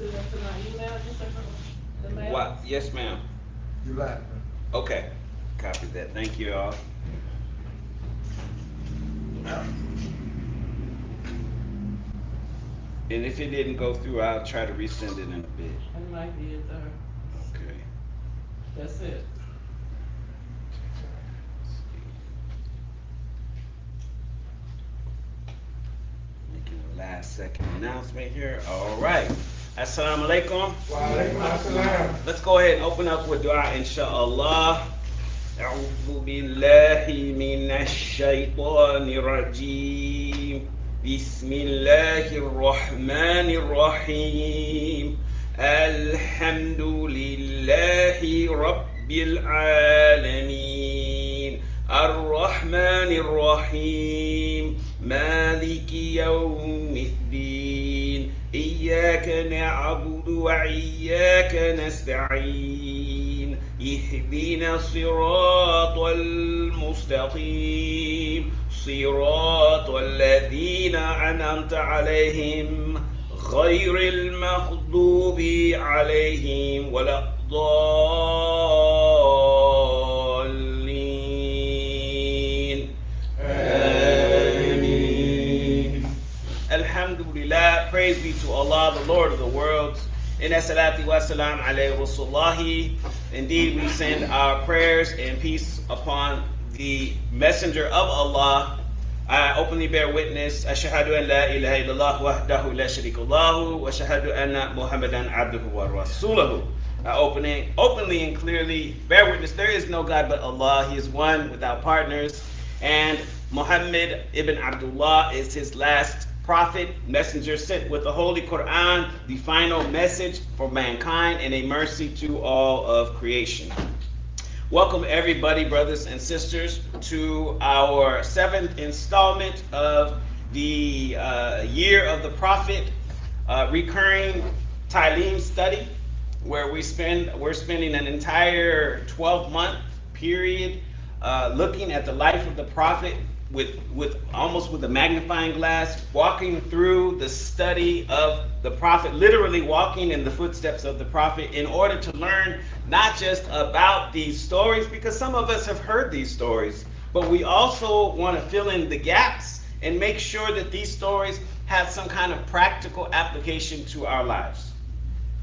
it into my email, just like the mail? What? Yes, ma'am. You like Okay. Copy that. Thank you all. And if it didn't go through, I'll try to resend it in a bit. It might be it there. Okay. That's it. Making a last second announcement here. All right. Assalamu alaikum. Walaikum assalam. Let's go ahead and open up with dua, inshallah. أعوذ بالله من الشيطان الرجيم بسم الله الرحمن الرحيم الحمد لله رب العالمين الرحمن الرحيم مالك يوم الدين إياك نعبد وإياك نستعين اهدنا الصراط المستقيم صراط الذين أنعمت عليهم غير المغضوب عليهم ولا الضالين آمين. Alhamdulillah, praise be to Allah, the Lord of the worlds. And salatu wa salam alayhi wa sallahi. Indeed, we send our prayers and peace upon the messenger of Allah. I openly bear witness. Ashhadu an la ilaha illallah wahdahu la sharika lahu wa ashhadu anna Muhammadan abduhu wa rasuluhu. I openly and clearly bear witness there is no God but Allah. He is one without partners. And Muhammad ibn Abdullah is his last prophet, messenger sent with the Holy Quran, the final message for mankind and a mercy to all of creation. Welcome everybody, brothers and sisters, to our 7th installment of the Year of the Prophet recurring Taleem study, where we're spending an entire 12-month period looking at the life of the Prophet with almost with a magnifying glass, walking through the study of the Prophet, literally walking in the footsteps of the Prophet in order to learn not just about these stories, because some of us have heard these stories, but we also want to fill in the gaps and make sure that these stories have some kind of practical application to our lives.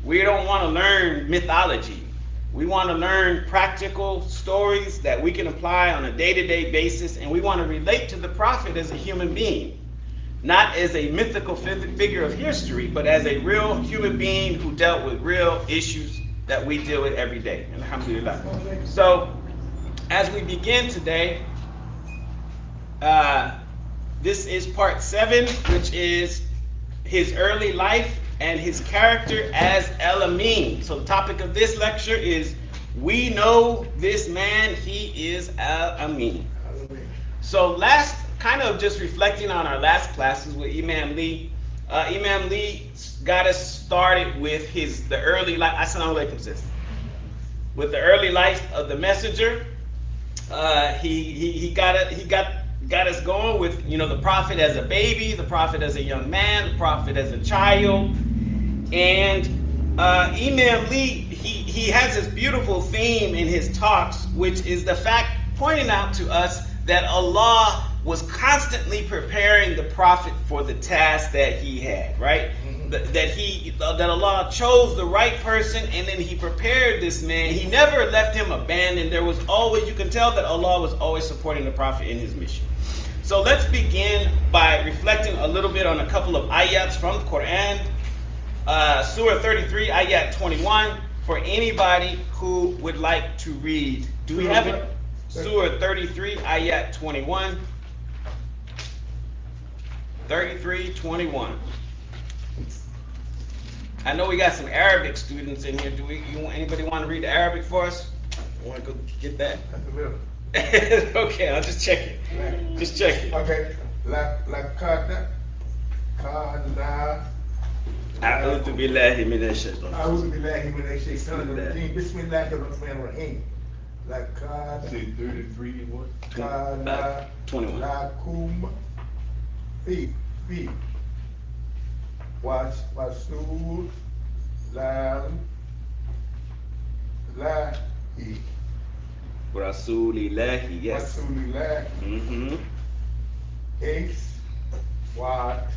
We don't want to learn mythology. We want to learn practical stories that we can apply on a day-to-day basis, and we want to relate to the Prophet as a human being, not as a mythical figure of history, but as a real human being who dealt with real issues that we deal with every day. Alhamdulillah. So, as we begin today, this is part 7, which is his early life and his character as Amin. So the topic of this lecture is, we know this man, he is Amin. So kind of just reflecting on our last classes with Imam Lee. Imam Lee got us started with the early life. Assalamu alaikum, sis. With the early life of the messenger. He got us going with, the Prophet as a baby, the Prophet as a young man, the Prophet as a child. And Imam Lee, he has this beautiful theme in his talks, which is the fact, pointing out to us that Allah was constantly preparing the Prophet for the task that he had, right? Mm-hmm. That Allah chose the right person, and then he prepared this man. He never left him abandoned. There was always, you can tell that Allah was always supporting the Prophet in his mission. So let's begin by reflecting a little bit on a couple of ayats from the Quran. Surah 33, ayat 21, for anybody who would like to read. Do we have it? Surah 33, ayat 21. 33, 21. I know we got some Arabic students in here. Anybody want to read the Arabic for us? Want to go get that? Okay, I'll just check it. Just check it. Okay. Kada. أعوذ بالله من الشيطان. أعوذ بالله من الشيطان الرجيم. بسم الله الرحمن الرحيم. لقد 33 and what? كان 21. لكم في رسول Lam, Lahi, Rasulillahi, yes. Rasulillahi, Mm-hmm. X, what,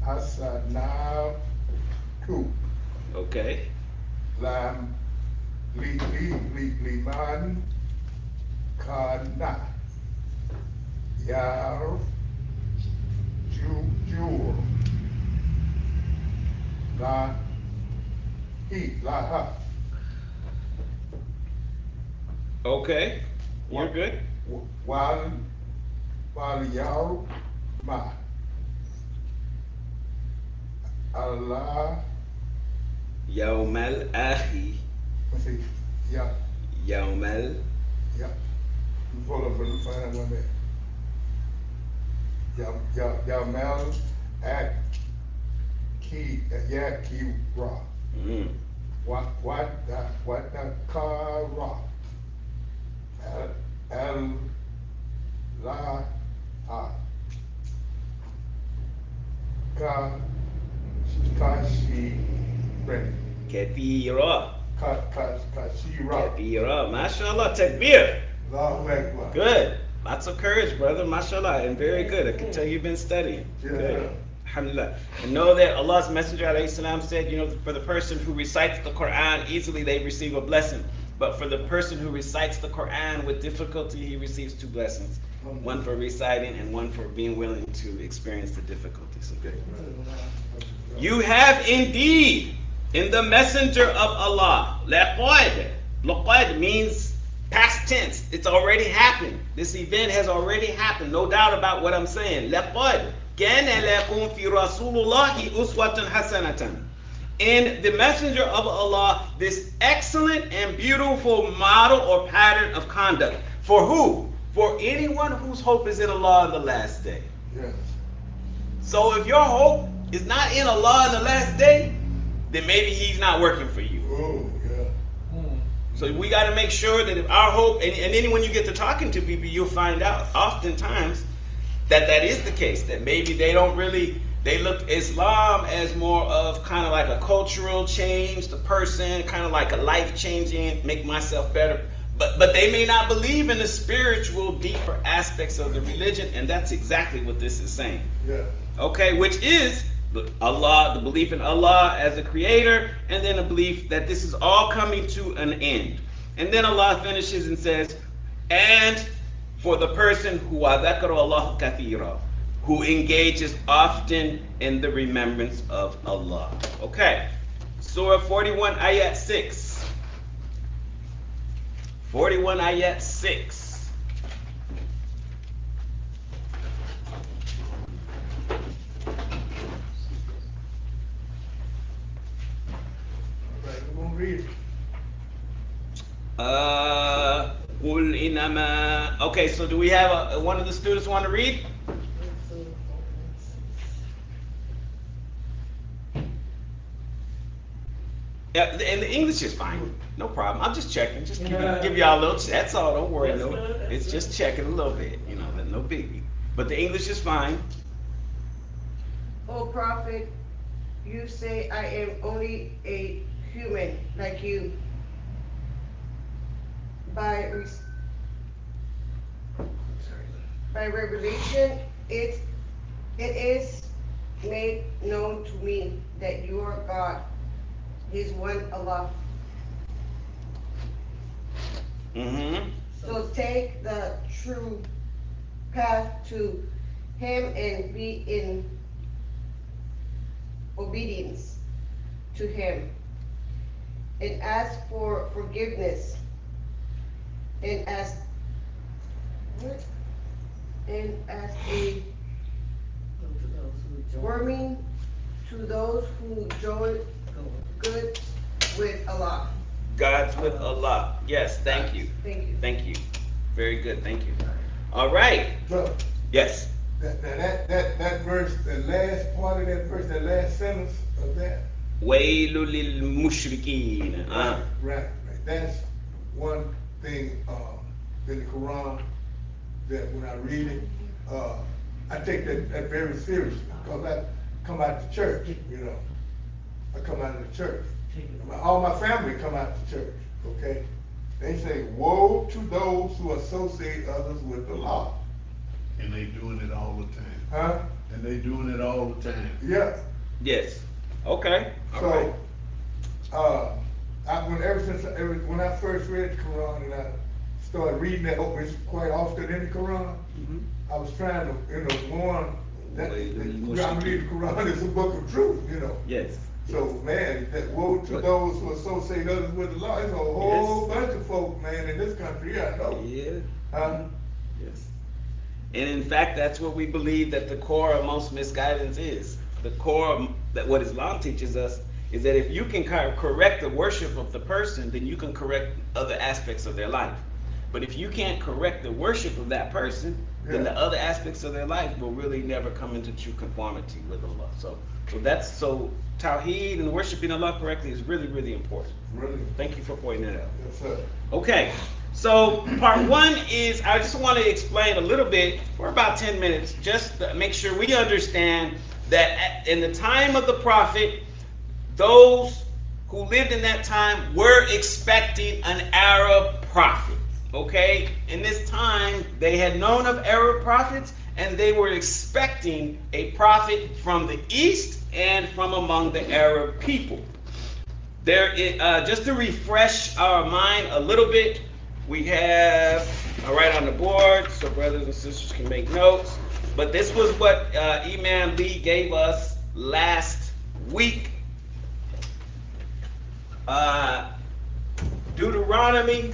Hasana, Ku, Okay. Lam, Liman, Kana, Yar, Jewel, La, Laha, Okay. You're good. Wal, Yar, Ma, Allah, Yawmal Ahi. let's see, yeah, Yawmal. yeah. Hold on, brother, find that one there. Yamel at Key Rock. Mm. What the car rock? El La Ha Ka Kashi Ready. Kathira. Kashi Rock. Kathira. MashaAllah. Takbir. Allahu Akbar. Good. Lots of courage, brother. MashaAllah. And very good. I can tell you've been studying. Good. Yeah. Alhamdulillah. And know that Allah's Messenger alayhi salam said, you know, for the person who recites the Quran easily, they receive a blessing. But for the person who recites the Quran with difficulty, he receives two blessings. One for reciting and one for being willing to experience the difficulty. So good. You have indeed in the Messenger of Allah, laqad. Laqad means past tense. It's already happened. This event has already happened. No doubt about what I'm saying. Laqad. كان لكم في رسول الله أسوة حسنة. In the Messenger of Allah, this excellent and beautiful model or pattern of conduct. For who? For anyone whose hope is in Allah in the last day. Yes. So if your hope is not in Allah in the last day, then maybe He's not working for you. Oh, yeah. So we got to make sure that if our hope, and then when you get to talking to people, you'll find out oftentimes that is the case. That maybe they don't really, they look Islam as more of kind of like a cultural change, the person, kind of like a life changing, make myself better. But they may not believe in the spiritual, deeper aspects of the religion, and that's exactly what this is saying. Yeah. Okay, which is Allah, the belief in Allah as a creator, and then a belief that this is all coming to an end. And then Allah finishes and says, and for the person who wadhakaru Allah kathira, who engages often in the remembrance of Allah. Okay, Surah 41 ayat 6. 41 ayat 6. All right, we're gonna read it. قُلْ إِنَّمَا. Okay, so do we have one of the students want to read? Yeah, and the English is fine. No problem. I'm just checking. Just give y'all a little. That's all. Don't worry. That's No, good, that's it's good. just checking a little bit. You know, no biggie. But the English is fine. O prophet, you say I am only a human like you. By revelation, it is made known to me that you are God, His one Allah. Mm-hmm. So take the true path to Him and be in obedience to Him, and ask for forgiveness, and ask a warning to those who join good with Allah. God's with Allah. Yes. Thank you. Thank you. Thank you. Very good. Thank you. All right. So, Yes. that verse, the last part of that verse, the last sentence of that. وَيْلُ لِلْمُشْرِكِينَ. Right. That's one thing in the Quran that when I read it, I take that very seriously because come out to church, you know. I come out of the church. All my family come out to church, okay? They say, woe to those who associate others with the law. And they doing it all the time. Huh? And they doing it all the time. Yeah. Yes. Okay. All right. So, when I first read the Quran and I started reading that, it's quite often in the Quran, I was trying to, warn that I believe the Quran is a book of truth, Yes. So, man, that woe to those who associate others with the law. There's a whole bunch of folk, man, in this country, I know. Yeah. Yes. And in fact, that's what we believe that the core of most misguidance is. The core of that what Islam teaches us is that if you can correct the worship of the person, then you can correct other aspects of their life. But if you can't correct the worship of that person, then the other aspects of their life will really never come into true conformity with Allah. So Tawheed and worshiping Allah correctly is really, really important. Really? Thank you for pointing that out. Yes, sir. Okay, so part one is I just want to explain a little bit for about 10 minutes, just to make sure we understand that in the time of the Prophet, those who lived in that time were expecting an Arab prophet. Okay, in this time they had known of Arab prophets and they were expecting a prophet from the east and from among the Arab people. There is, just to refresh our mind a little bit, we have right on the board so brothers and sisters can make notes. But this was what Imam Lee gave us last week. Deuteronomy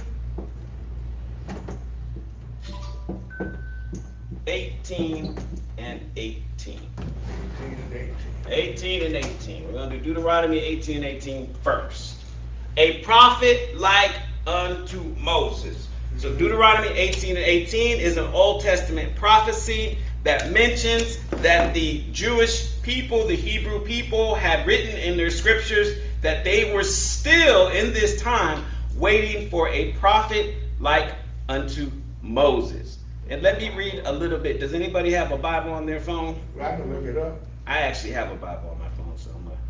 18 and 18. 18 and 18. We're going to do Deuteronomy 18 and 18 first. A prophet like unto Moses. So Deuteronomy 18 and 18 is an Old Testament prophecy that mentions that the Jewish people, the Hebrew people, had written in their scriptures that they were still in this time waiting for a prophet like unto Moses. And let me read a little bit. Does anybody have a Bible on their phone? I can look it up. I actually have a Bible on my phone, so I'm going to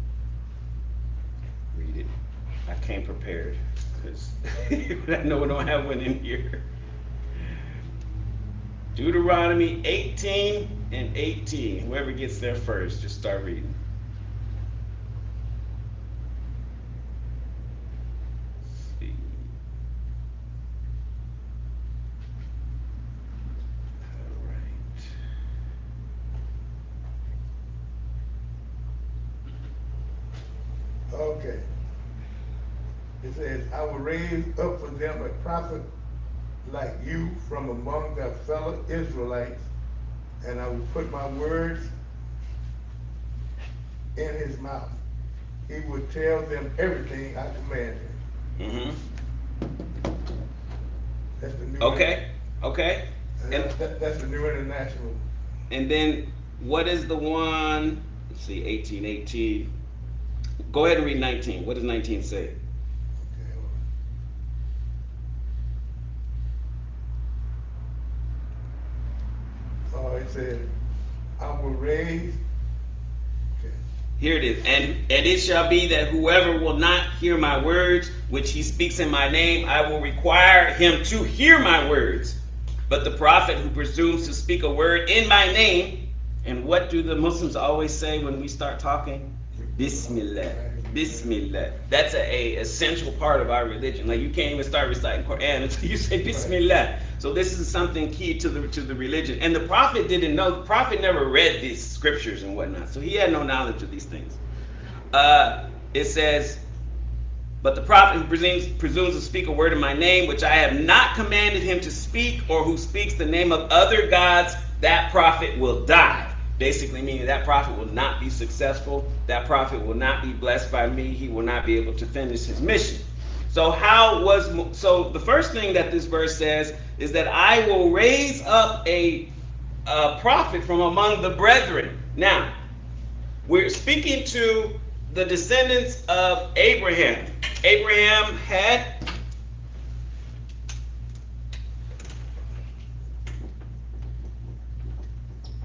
read it. I came prepared because I know we don't have one in here. Deuteronomy 18 and 18. Whoever gets there first, just start reading. Let's see. All right. Okay. It says, I will raise up for them a prophet like you from among their fellow Israelites, and I will put my words in his mouth. He will tell them everything I command him. That's the new. Okay. That's the New International. And then what is the one? Let's see, 18. Go ahead and read 19. What does 19 say? It says, I will raise. Okay. Here it is. And it shall be that whoever will not hear my words, which he speaks in my name, I will require him to hear my words. But the prophet who presumes to speak a word in my name, and what do the Muslims always say when we start talking? Bismillah. Bismillah. That's a essential part of our religion. Like you can't even start reciting Quran until you say Bismillah. So this is something key to the religion. And the prophet didn't know. The prophet never read these scriptures and whatnot, so he had no knowledge of these things. It says, but the prophet who presumes to speak a word in my name, which I have not commanded him to speak, or who speaks the name of other gods, that prophet will die. Basically meaning that prophet will not be successful. That prophet will not be blessed by me. He will not be able to finish his mission. So the first thing that this verse says is that I will raise up a prophet from among the brethren. Now, we're speaking to the descendants of Abraham. Abraham had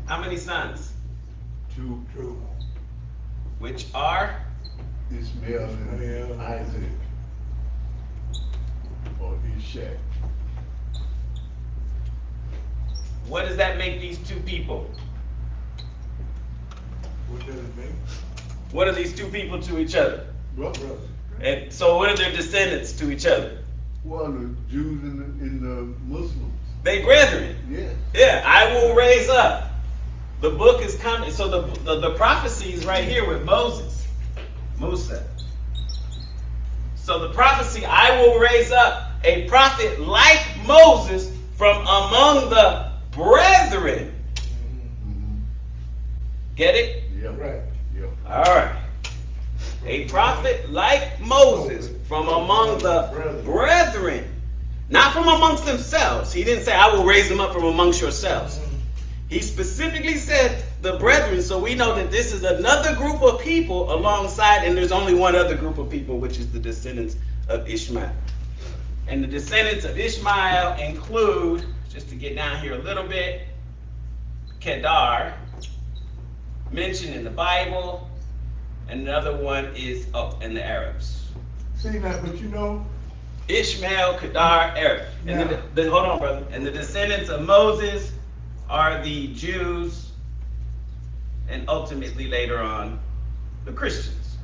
how many sons? Two. which are Ishmael and Isaac. Or Ishak. what does that make these two people? What does it mean? What are these two people to each other? Brother. And so what are their descendants to each other? Well, the Jews and the Muslims. They brethren. Yes. Yeah, I will raise up. The book is coming. So the prophecy is right here with Moses. Musa. So the prophecy, I will raise up a prophet like Moses from among the brethren. Get it? Yeah. Right. Yeah. All right. A prophet like Moses from among the brethren. Not from amongst themselves. He didn't say, I will raise them up from amongst yourselves. He specifically said the brethren, so we know that this is another group of people alongside, and there's only one other group of people, which is the descendants of Ishmael. And the descendants of Ishmael include, just to get down here a little bit, Kedar, mentioned in the Bible, and another one is, and the Arabs. See that, but you know, Ishmael, Kedar, Arab. And Yeah. hold on, brother. And the descendants of Moses are the Jews, and ultimately later on, the Christians.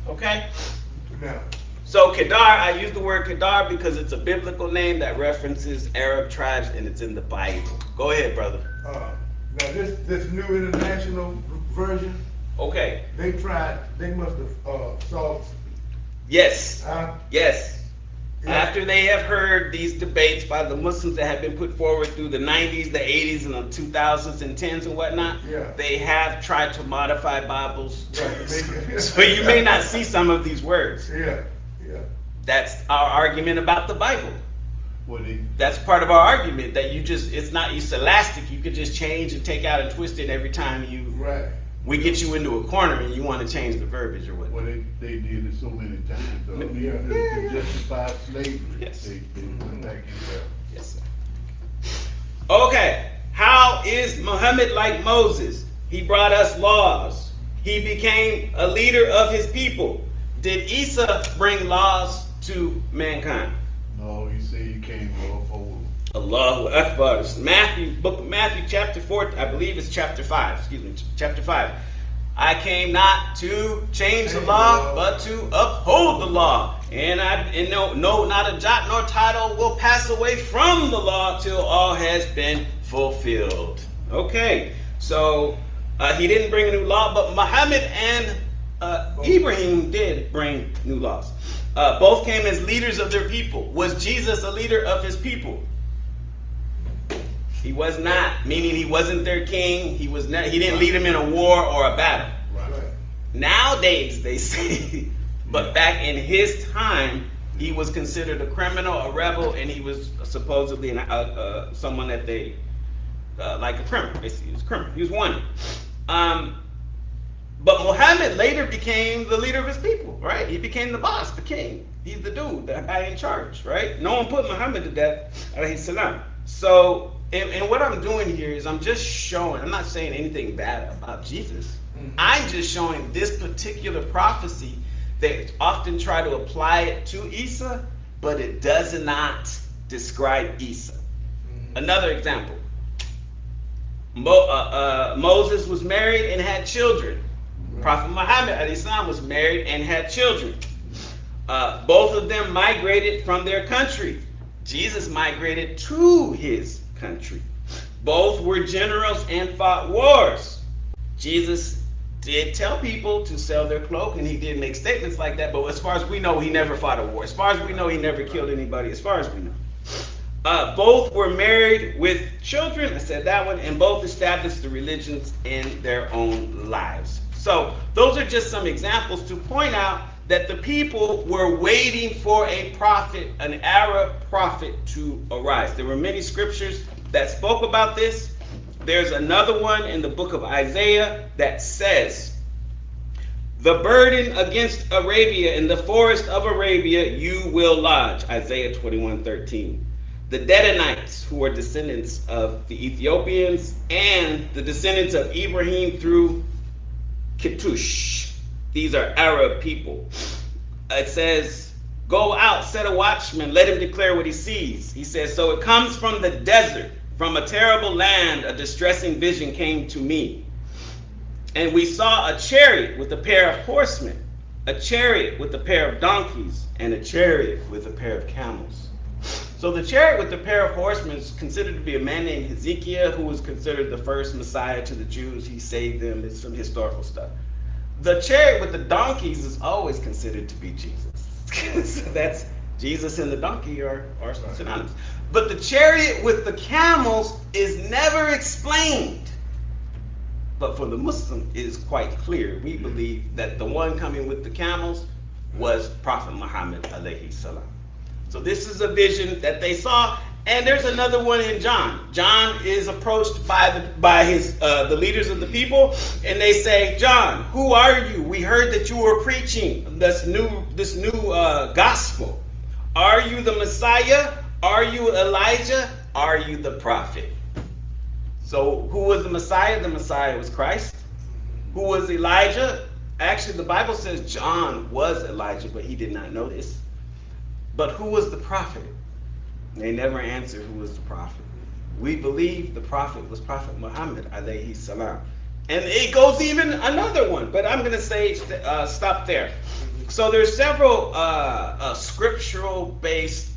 Okay? now, So Kedar, I use the word Kedar because it's a biblical name that references Arab tribes, and it's in the Bible. Go ahead, brother. now this new international version, Okay. they must have saw, Yes. Yes. Yeah. After they have heard these debates by the Muslims that have been put forward through the 90s, the 80s, and the 2000s and 10s and whatnot, Yeah. they have tried to modify Bibles. Right. So you may not see some of these words. yeah. That's our argument about the Bible. Well, That's part of our argument, that it's not elastic. You could just change and take out and twist it every time Right. we get you into a corner and you want to change the verbiage or whatever. well, they did it so many times. Though. I mean, Yeah. to justify slavery, Yes. they went back in there. Yes, sir. Okay, how is Muhammad like Moses? He brought us laws. He became a leader of his people. Did Isa bring laws to mankind? No, he said he came to uphold them. Allahu Akbar. It's book of Matthew, chapter 4, I believe it's chapter 5. Excuse me, chapter 5. I came not to change the law, but to uphold the law. And no, not a jot nor tittle will pass away from the law till all has been fulfilled. Okay, so he didn't bring a new law, but Muhammad and Ibrahim did bring new laws. Both came as leaders of their people. Was Jesus a leader of his people? He was not, meaning he wasn't their king. He didn't lead them in a war or a battle. Right. Nowadays, they say, but back in his time, he was considered a criminal, a rebel, and he was supposedly someone that they, like a criminal. Basically, he was a criminal. He was one. But Muhammad later became the leader of his people, right? He became the boss, the king. He's the dude, the guy in charge, right? No one put Muhammad to death, alayhi salam. So, and what I'm doing here is I'm just showing, I'm not saying anything bad about Jesus. I'm just showing this particular prophecy. They often try to apply it to Isa, but it does not describe Isa. Another example. Moses was married and had children. Prophet Muhammad alayhi salam was married and had children. Both of them migrated from their country. Jesus migrated to his country. Both were generals and fought wars. Jesus did tell people to sell their cloak, and he did make statements like that, but as far as we know, he never fought a war. As far as we know, he never killed anybody, as far as we know. Both were married with children, I said that one, and both established the religions in their own lives. So those are just some examples to point out that the people were waiting for a prophet, an Arab prophet, to arise. There were many scriptures that spoke about this. There's another one in the book of Isaiah that says, the burden against Arabia in the forest of Arabia you will lodge. Isaiah 21:13. The Dedanites, who are descendants of the Ethiopians and the descendants of Ibrahim through Kettush. These are Arab people. It says, go out, set a watchman, let him declare what he sees. He says, so it comes from the desert, from a terrible land, a distressing vision came to me. And we saw a chariot with a pair of horsemen, a chariot with a pair of donkeys, and a chariot with a pair of camels. So the chariot with the pair of horsemen is considered to be a man named Hezekiah, who was considered the first Messiah to the Jews. He saved them. It's some historical stuff. The chariot with the donkeys is always considered to be Jesus. So that's Jesus and the donkey are synonymous. But the chariot with the camels is never explained. But for the Muslim, it is quite clear. We believe that the one coming with the camels was Prophet Muhammad alayhi salam. So this is a vision that they saw, and there's another one in John. John is approached by the leaders of the people, and they say, "John, who are you? We heard that you were preaching this new gospel. Are you the Messiah? Are you Elijah? Are you the prophet?" So who was the Messiah? The Messiah was Christ. Who was Elijah? Actually, the Bible says John was Elijah, but he did not know this. But who was the prophet? They never answered who was the prophet. We believe the prophet was Prophet Muhammad alayhi salam. And it goes even another one, but I'm going to say stop there. So there's several scriptural based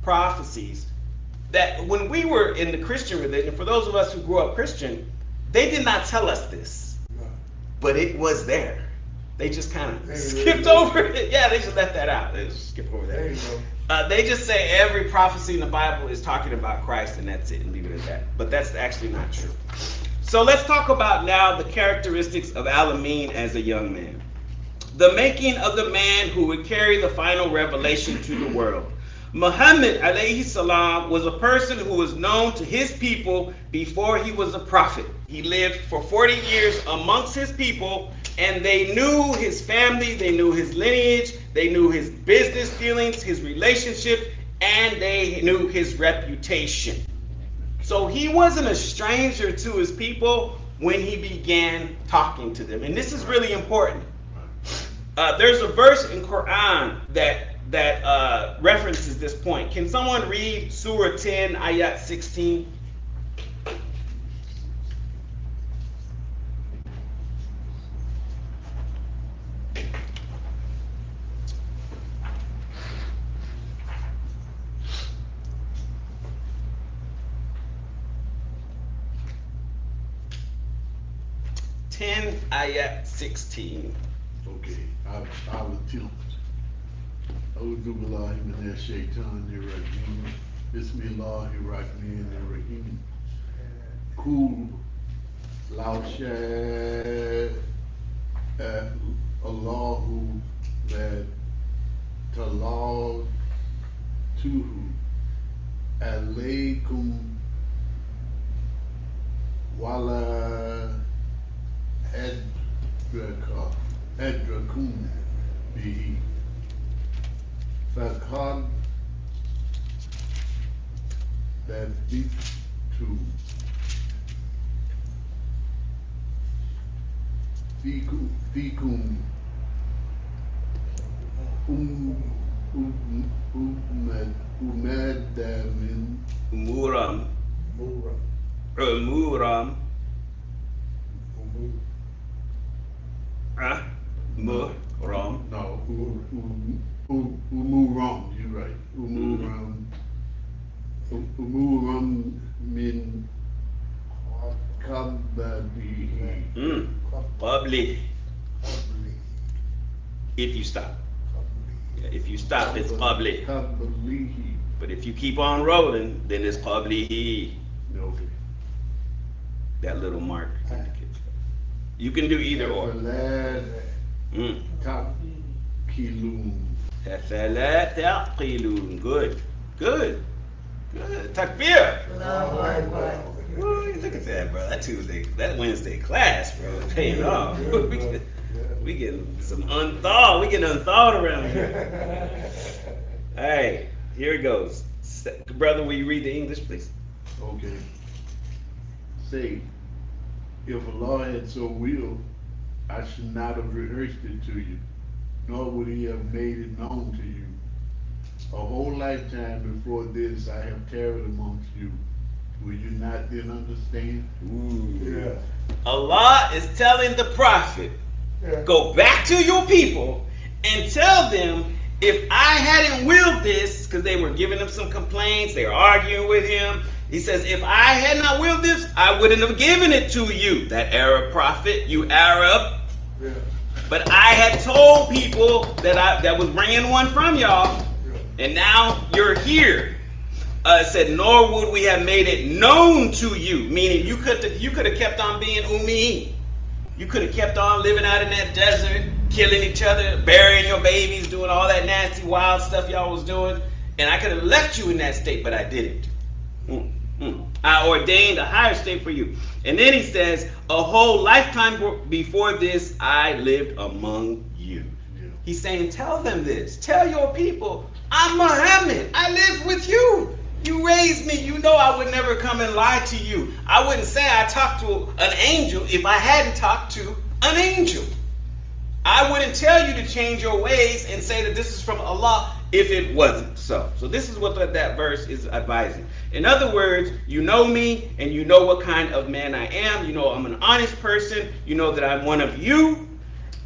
prophecies that when we were in the Christian religion, for those of us who grew up Christian, they did not tell us this, but it was there. They just kind of skipped over it. Yeah, they just left that out. They just skip over that. There you go. They just say every prophecy in the Bible is talking about Christ, and that's it, and leave it at that. But that's actually not true. So let's talk about now the characteristics of Al-Amin as a young man. The making of the man who would carry the final revelation to the world. Muhammad alayhi salam was a person who was known to his people before he was a prophet. He lived for 40 years amongst his people, and they knew his family, they knew his lineage, they knew his business dealings, his relationship, and they knew his reputation. So he wasn't a stranger to his people when he began talking to them. And this is really important. There's a verse in Quran that references this point. Can someone read Surah 10, Ayat 16? Ayat 16. Okay, I will attempt. A'udhu billahi minash shaitanir rajim. Bismillahir rahmanir rahim. Kul law sha Allahu la talawtuhu alaykum wala adrakum bihi faqad labitu fikum umadamin Umuram. Muram. No, umuram, you're right. Umuram min qablihi. Qabli. If you stop. Yeah, if you stop, it's qabli. Qablihi. But if you keep on rolling, then it's qabli. Okay. That little mark indicates. You can do either or. Taqilun. أفلا تعقلون. Good. Good. Good. Takbir. Ooh, look at that, bro. That Wednesday class, bro, is paying off. We getting some unthawed. We getting unthawed around here. All right, here it goes. Brother, will you read the English, please? Okay. Say, if Allah had so willed, I should not have rehearsed it to you, nor would he have made it known to you. A whole lifetime before this I have tarried amongst you. Will you not then understand? Yeah. Allah is telling the prophet, Yeah. go back to your people and tell them, if I hadn't willed this, because they were giving him some complaints, they were arguing with him. He says, if I had not willed this, I wouldn't have given it to you, that Arab prophet, you Arab. Yeah. But I had told people that was bringing one from y'all, Yeah. and now you're here. It said, nor would we have made it known to you, meaning you could have kept on being Ummi. You could have kept on living out in that desert, killing each other, burying your babies, doing all that nasty, wild stuff y'all was doing, and I could have left you in that state, but I didn't. I ordained a higher state for you. And then he says, a whole lifetime before this, I lived among you. Yeah. He's saying, tell them this. Tell your people, I'm Muhammad. I live with you. You raised me. You know I would never come and lie to you. I wouldn't say I talked to an angel if I hadn't talked to an angel. I wouldn't tell you to change your ways and say that this is from Allah if it wasn't so. So this is what that verse is advising. In other words, you know me and you know what kind of man I am. You know I'm an honest person. You know that I'm one of you.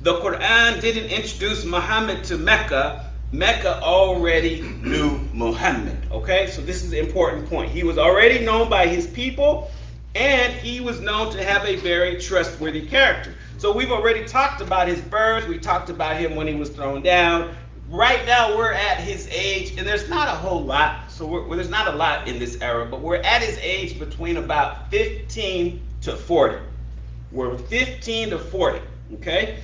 The Quran didn't introduce Muhammad to Mecca. Mecca already knew Muhammad. Okay, so this is an important point. He was already known by his people, and he was known to have a very trustworthy character. So we've already talked about his birth. We talked about him when he was thrown down. Right now we're at his age, and there's not a whole lot. So there's not a lot in this era, but we're at his age between about 15 to 40. We're 15 to 40. Okay.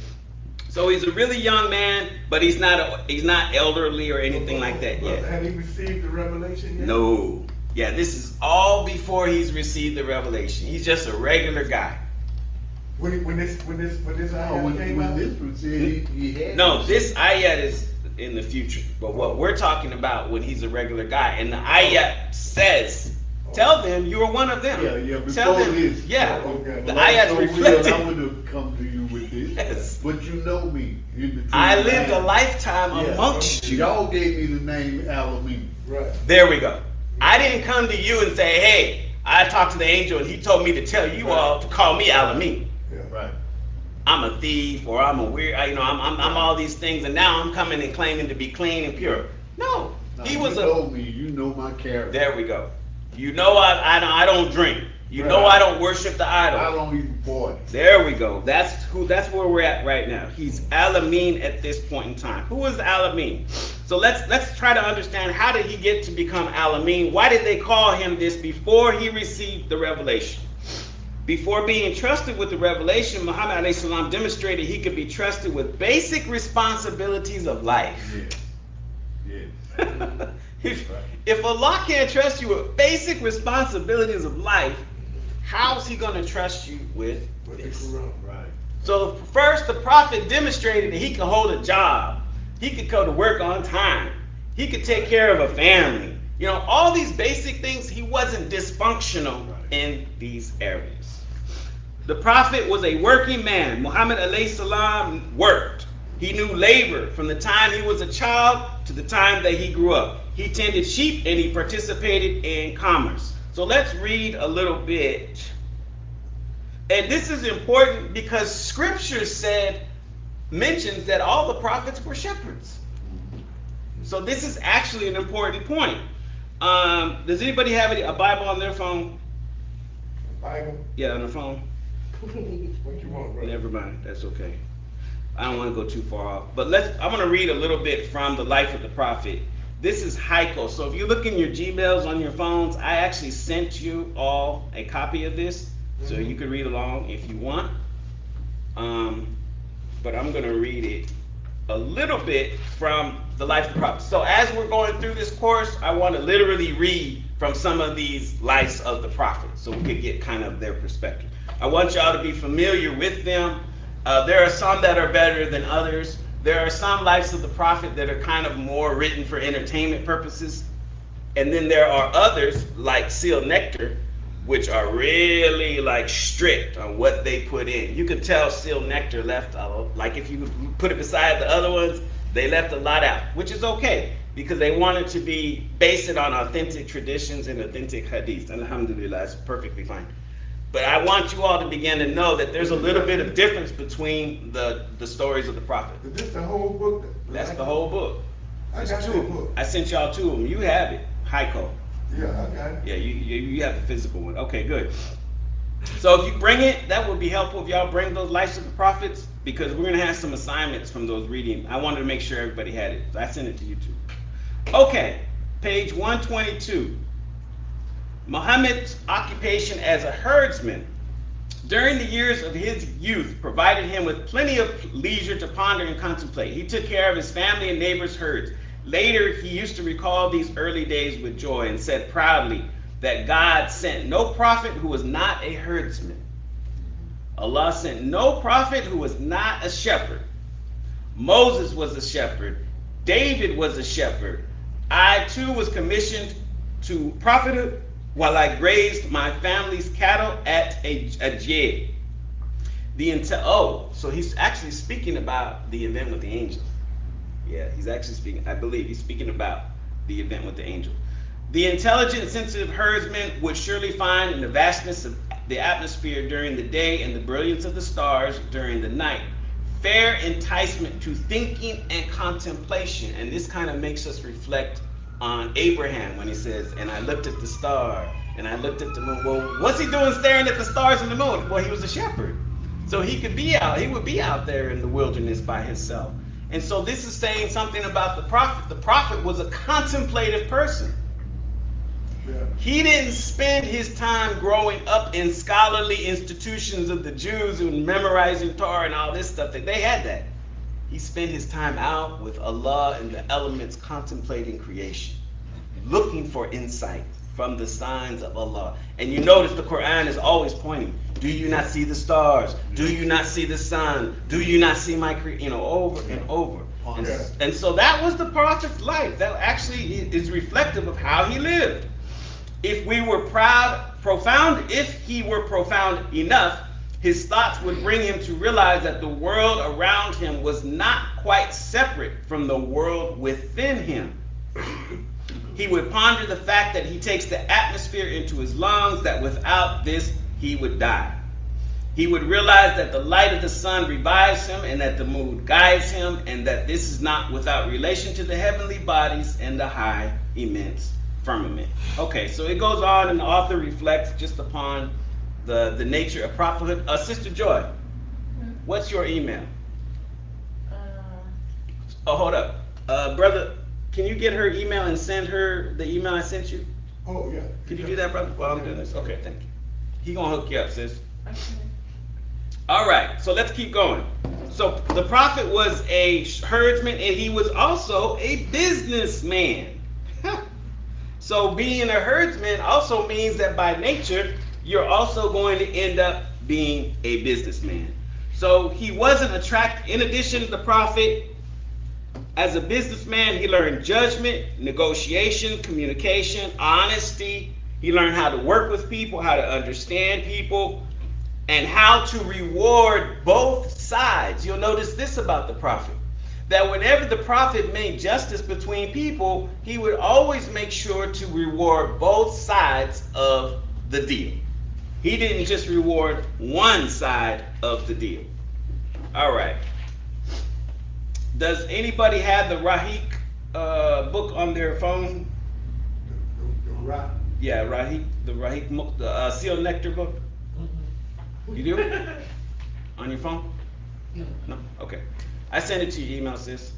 So he's a really young man, but he's not elderly or anything like that yet. Had he received the revelation yet? No. Yeah, this is all before he's received the revelation. He's just a regular guy. When this ayah When came out? this was said, he had. No, this ayat is in the future. But what we're talking about when he's a regular guy, and the ayat says, tell them you are one of them. Yeah, before Tell them, this. yeah. Okay. The Well, ayat's so real, reflecting. I would have come to you with this. Yes. But you know me. You're the true I lived a man. lifetime Yeah. amongst you. Y'all gave me the name Alameen. Right. There we go. I didn't come to you and say, hey, I talked to the angel and he told me to tell you all to call me Alameen. Yeah. Right. I'm a thief or I'm a weird, I'm all these things, and now I'm coming and claiming to be clean and pure. No, Now, he was you told me you know my character. There we go. You know I don't drink. You know Right. I don't worship the I idol. don't even party. There we go. That's where we're at right now. He's Alameen at this point in time. Who is Alameen? So let's try to understand, how did he get to become Alameen? Why did they call him this before he received the revelation? Before being trusted with the revelation, Muhammad alayhi salam demonstrated he could be trusted with basic responsibilities of life. Yeah. Yeah. If Allah can't trust you with basic responsibilities of life, how's he going to trust you with With the this? Quran. Right. So first, the prophet demonstrated that he could hold a job. He could go to work on time. He could take care of a family. You know, all these basic things, he wasn't dysfunctional in these areas. The prophet was a working man. Muhammad alayhi salam worked. He knew labor from the time he was a child to the time that he grew up. He tended sheep and he participated in commerce. So let's read a little bit. And this is important because scripture mentions that all the prophets were shepherds. So this is actually an important point. Does anybody have a Bible on their phone? Bible. Yeah, on the phone. What you want, brother? Never mind, that's okay. I don't want to go too far off. But I'm going to read a little bit from the life of the prophet. This is Heiko. So if you look in your Gmails on your phones, I actually sent you all a copy of this. So you can read along if you want. But I'm going to read it a little bit from the life of the prophet. So as we're going through this course, I want to literally read from some of these lives of the prophet so we could get kind of their perspective. I want y'all to be familiar with them. There are some that are better than others. There are some lives of the prophet that are kind of more written for entertainment purposes. And then there are others, like Seal Nectar, which are really like strict on what they put in. You can tell Seal Nectar left out, like if you put it beside the other ones, they left a lot out, which is okay because they wanted to be based it on authentic traditions and authentic hadith. And alhamdulillah, it's perfectly fine. But I want you all to begin to know that there's a little bit of difference between the stories of the prophet. Is this the whole book? That's the whole book. I There's got two that of them. book. I sent y'all two of them. You have it. Heiko. Yeah, I got it. Yeah, you have the physical one. Okay, good. So if you bring it, that would be helpful if y'all bring those Lives of the Prophets, because we're gonna have some assignments from those reading. I wanted to make sure everybody had it. So I sent it to you too. Okay, page 122. Muhammad's occupation as a herdsman during the years of his youth provided him with plenty of leisure to ponder and contemplate. He took care of his family and neighbors' herds. Later, he used to recall these early days with joy and said proudly that God sent no prophet who was not a herdsman. Allah sent no prophet who was not a shepherd. Moses was a shepherd. David was a shepherd. I too was commissioned to prophet while I grazed my family's cattle at a jid. So he's actually speaking about the event with the angel. Yeah, he's actually speaking, I believe he's speaking about the event with the angel. The intelligent, sensitive herdsman would surely find in the vastness of the atmosphere during the day and the brilliance of the stars during the night fair enticement to thinking and contemplation. And this kind of makes us reflect on Abraham when he says, and I looked at the star and I looked at the moon. Well, what's he doing staring at the stars and the moon? Well, he was a shepherd. So he would be out there in the wilderness by himself. And so this is saying something about the prophet. The prophet was a contemplative person. Yeah. He didn't spend his time growing up in scholarly institutions of the Jews and memorizing Torah and all this stuff. That they had that. He spent his time out with Allah and the elements contemplating creation, looking for insight from the signs of Allah. And you notice the Quran is always pointing. Do you not see the stars? Do you not see the sun? Do you not see my creation? Over and over. And so that was the prophet's life. That actually is reflective of how he lived. If he were profound enough, his thoughts would bring him to realize that the world around him was not quite separate from the world within him. He would ponder the fact that he takes the atmosphere into his lungs, that without this he would die. He would realize that the light of the sun revives him and that the moon guides him, and that this is not without relation to the heavenly bodies and the high, immense firmament. Okay, so it goes on, and the author reflects just upon the nature of prophethood. Sister Joy, what's your email? Oh, hold up. Brother, can you get her email and send her the email I sent you? Oh, yeah. Can you do that, brother? While I'm doing this? Okay, thank you. He gonna hook you up, sis. All right, so let's keep going. So the prophet was a herdsman, and he was also a businessman. So being a herdsman also means that by nature, you're also going to end up being a businessman. So he wasn't attracted. In addition to the prophet, as a businessman, he learned judgment, negotiation, communication, honesty. He learned how to work with people, how to understand people, and how to reward both sides. You'll notice this about the prophet, that whenever the prophet made justice between people, he would always make sure to reward both sides of the deal. He didn't just reward one side of the deal. All right. Does anybody have the Rahik book on their phone? Yeah, Rahik, the Seal Nectar book. You do? On your phone? No? Okay. I sent it to your email, sis.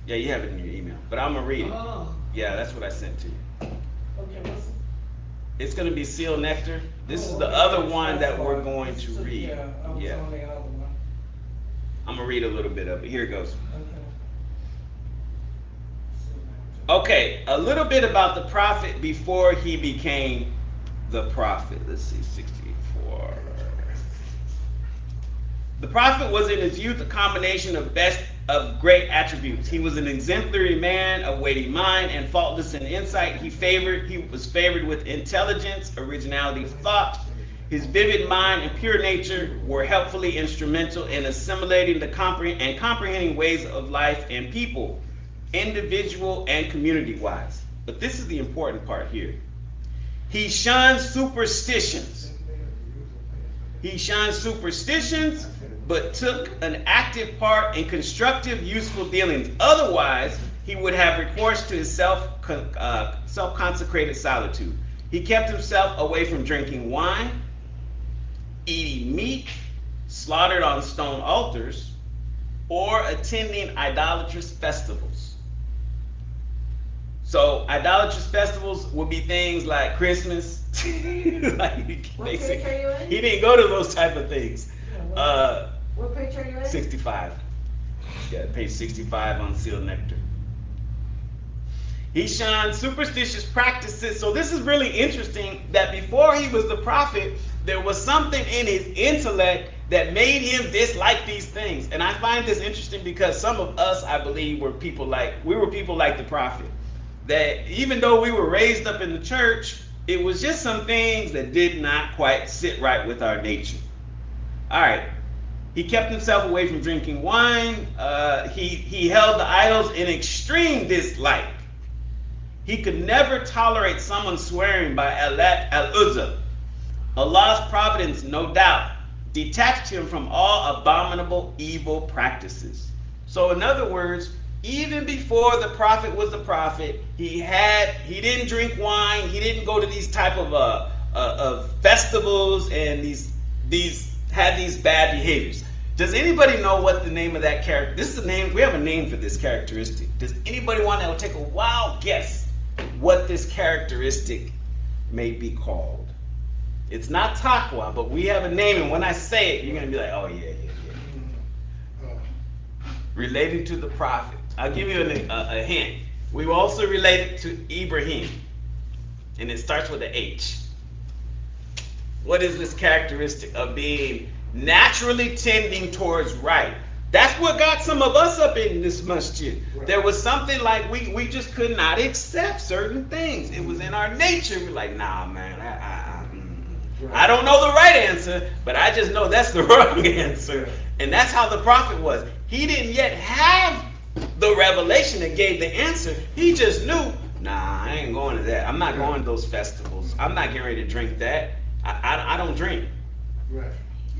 Yeah, you have it in your email, but I'm gonna read it. Oh. Yeah, that's what I sent to you. Okay, what's It's gonna be Seal Nectar. This is the other one that we're going to read. Yeah, I was Yeah. on the other one. I'm gonna read a little bit of it. Here it goes. Okay. Okay, a little bit about the prophet before he became the prophet. Let's see, 64. The prophet was in his youth a combination of of great attributes. He was an exemplary man of weighty mind and faultless in insight. He was favored with intelligence, originality of thought. His vivid mind and pure nature were helpfully instrumental in assimilating and comprehending ways of life and people, individual and community-wise. But this is the important part here. He shunned superstitions. But took an active part in constructive, useful dealings. Otherwise, he would have recourse to his self-consecrated solitude. He kept himself away from drinking wine, eating meat slaughtered on stone altars, or attending idolatrous festivals. So idolatrous festivals would be things like Christmas. Like, What page are you in? he didn't go to those type of things. What page are you in? 65. Yeah, page 65 on sealed nectar. He shunned superstitious practices. So this is really interesting that before he was the prophet, there was something in his intellect that made him dislike these things. And I find this interesting because some of us, I believe, were people like the prophet. That even though we were raised up in the church, it was just some things that did not quite sit right with our nature. All right. He kept himself away from drinking wine. He held the idols in extreme dislike. He could never tolerate someone swearing by Al-Uzza. Allah's providence, no doubt, detached him from all abominable evil practices. So in other words, even before the prophet was the prophet, he didn't drink wine, he didn't go to these type of festivals, and had these bad behaviors. Does anybody know what the name of that character? This is the name. We have a name for this characteristic. Does anybody want to take a wild guess what this characteristic may be called? It's not taqwa, but we have a name, and when I say it, you're going to be like, oh yeah. Related to the prophet. I'll give you a hint. We also related to Ibrahim, and it starts with an H. What is this characteristic of being naturally tending towards right? That's what got some of us up in this masjid. Right. There was something like we just could not accept certain things. It was in our nature. We're like, nah, man, I don't know the right answer, but I just know that's the wrong answer. And that's how the prophet was. He didn't yet have the revelation that gave the answer. He just knew, nah, I ain't going to that. I'm not going to those festivals. I'm not getting ready to drink that. I don't drink. Right.